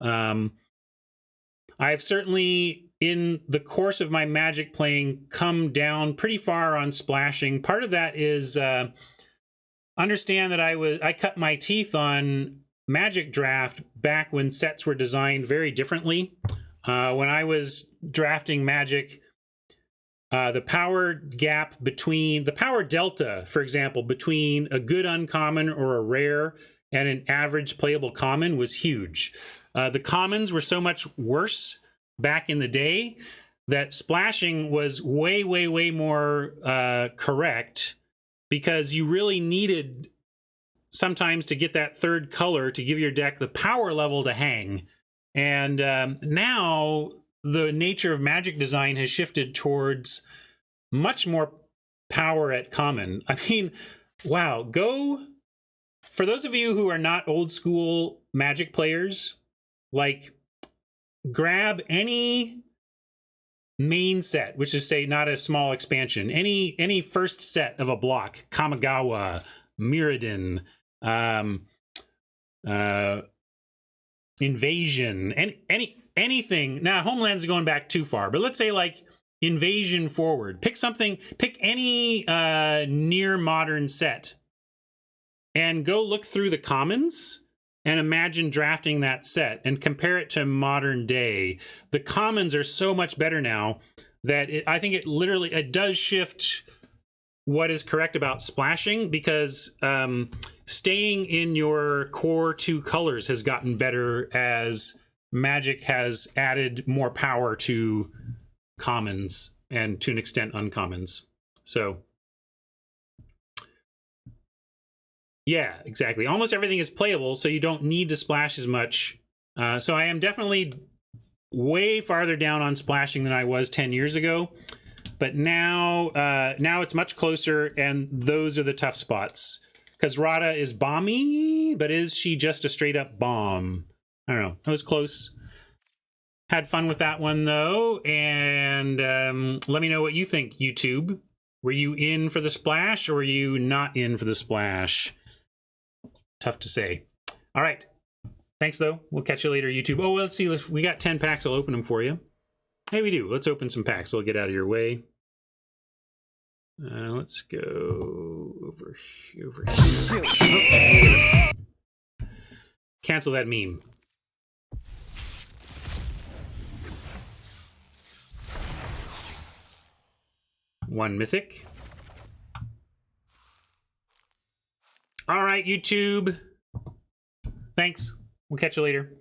I've certainly, in the course of my Magic playing, come down pretty far on splashing. Part of that is understand that I cut my teeth on Magic Draft back when sets were designed very differently. When I was drafting Magic, the power gap between the power delta, for example, between a good uncommon or a rare and an average playable common was huge. The commons were so much worse back in the day that splashing was way, way, way more correct, because you really needed sometimes to get that third color to give your deck the power level to hang. And now the nature of Magic design has shifted towards much more power at common. I mean, wow, for those of you who are not old school Magic players, like, grab any main set, which is, say, not a small expansion, any first set of a block, Kamigawa, Mirrodin, Invasion, anything. Now, Homeland's going back too far, but let's say like Invasion forward. Pick any near modern set and go look through the commons and imagine drafting that set and compare it to modern day. The commons are so much better now that I think it does shift what is correct about splashing, because staying in your core two colors has gotten better as Magic has added more power to commons and, to an extent, uncommons. So yeah, exactly. Almost everything is playable, so you don't need to splash as much. So I am definitely way farther down on splashing than I was 10 years ago. But now it's much closer, and those are the tough spots. Because Rada is bomby, but is she just a straight up bomb? I don't know. That was close. Had fun with that one, though. And let me know what you think, YouTube. Were you in for the splash, or were you not in for the splash? Tough to say. All right. Thanks, though. We'll catch you later, YouTube. Oh, let's see. We got 10 packs. I'll open them for you. Hey, we do. Let's open some packs. I'll get out of your way. Let's go over here. Oh. Cancel that meme. One mythic. All right, YouTube. Thanks. We'll catch you later.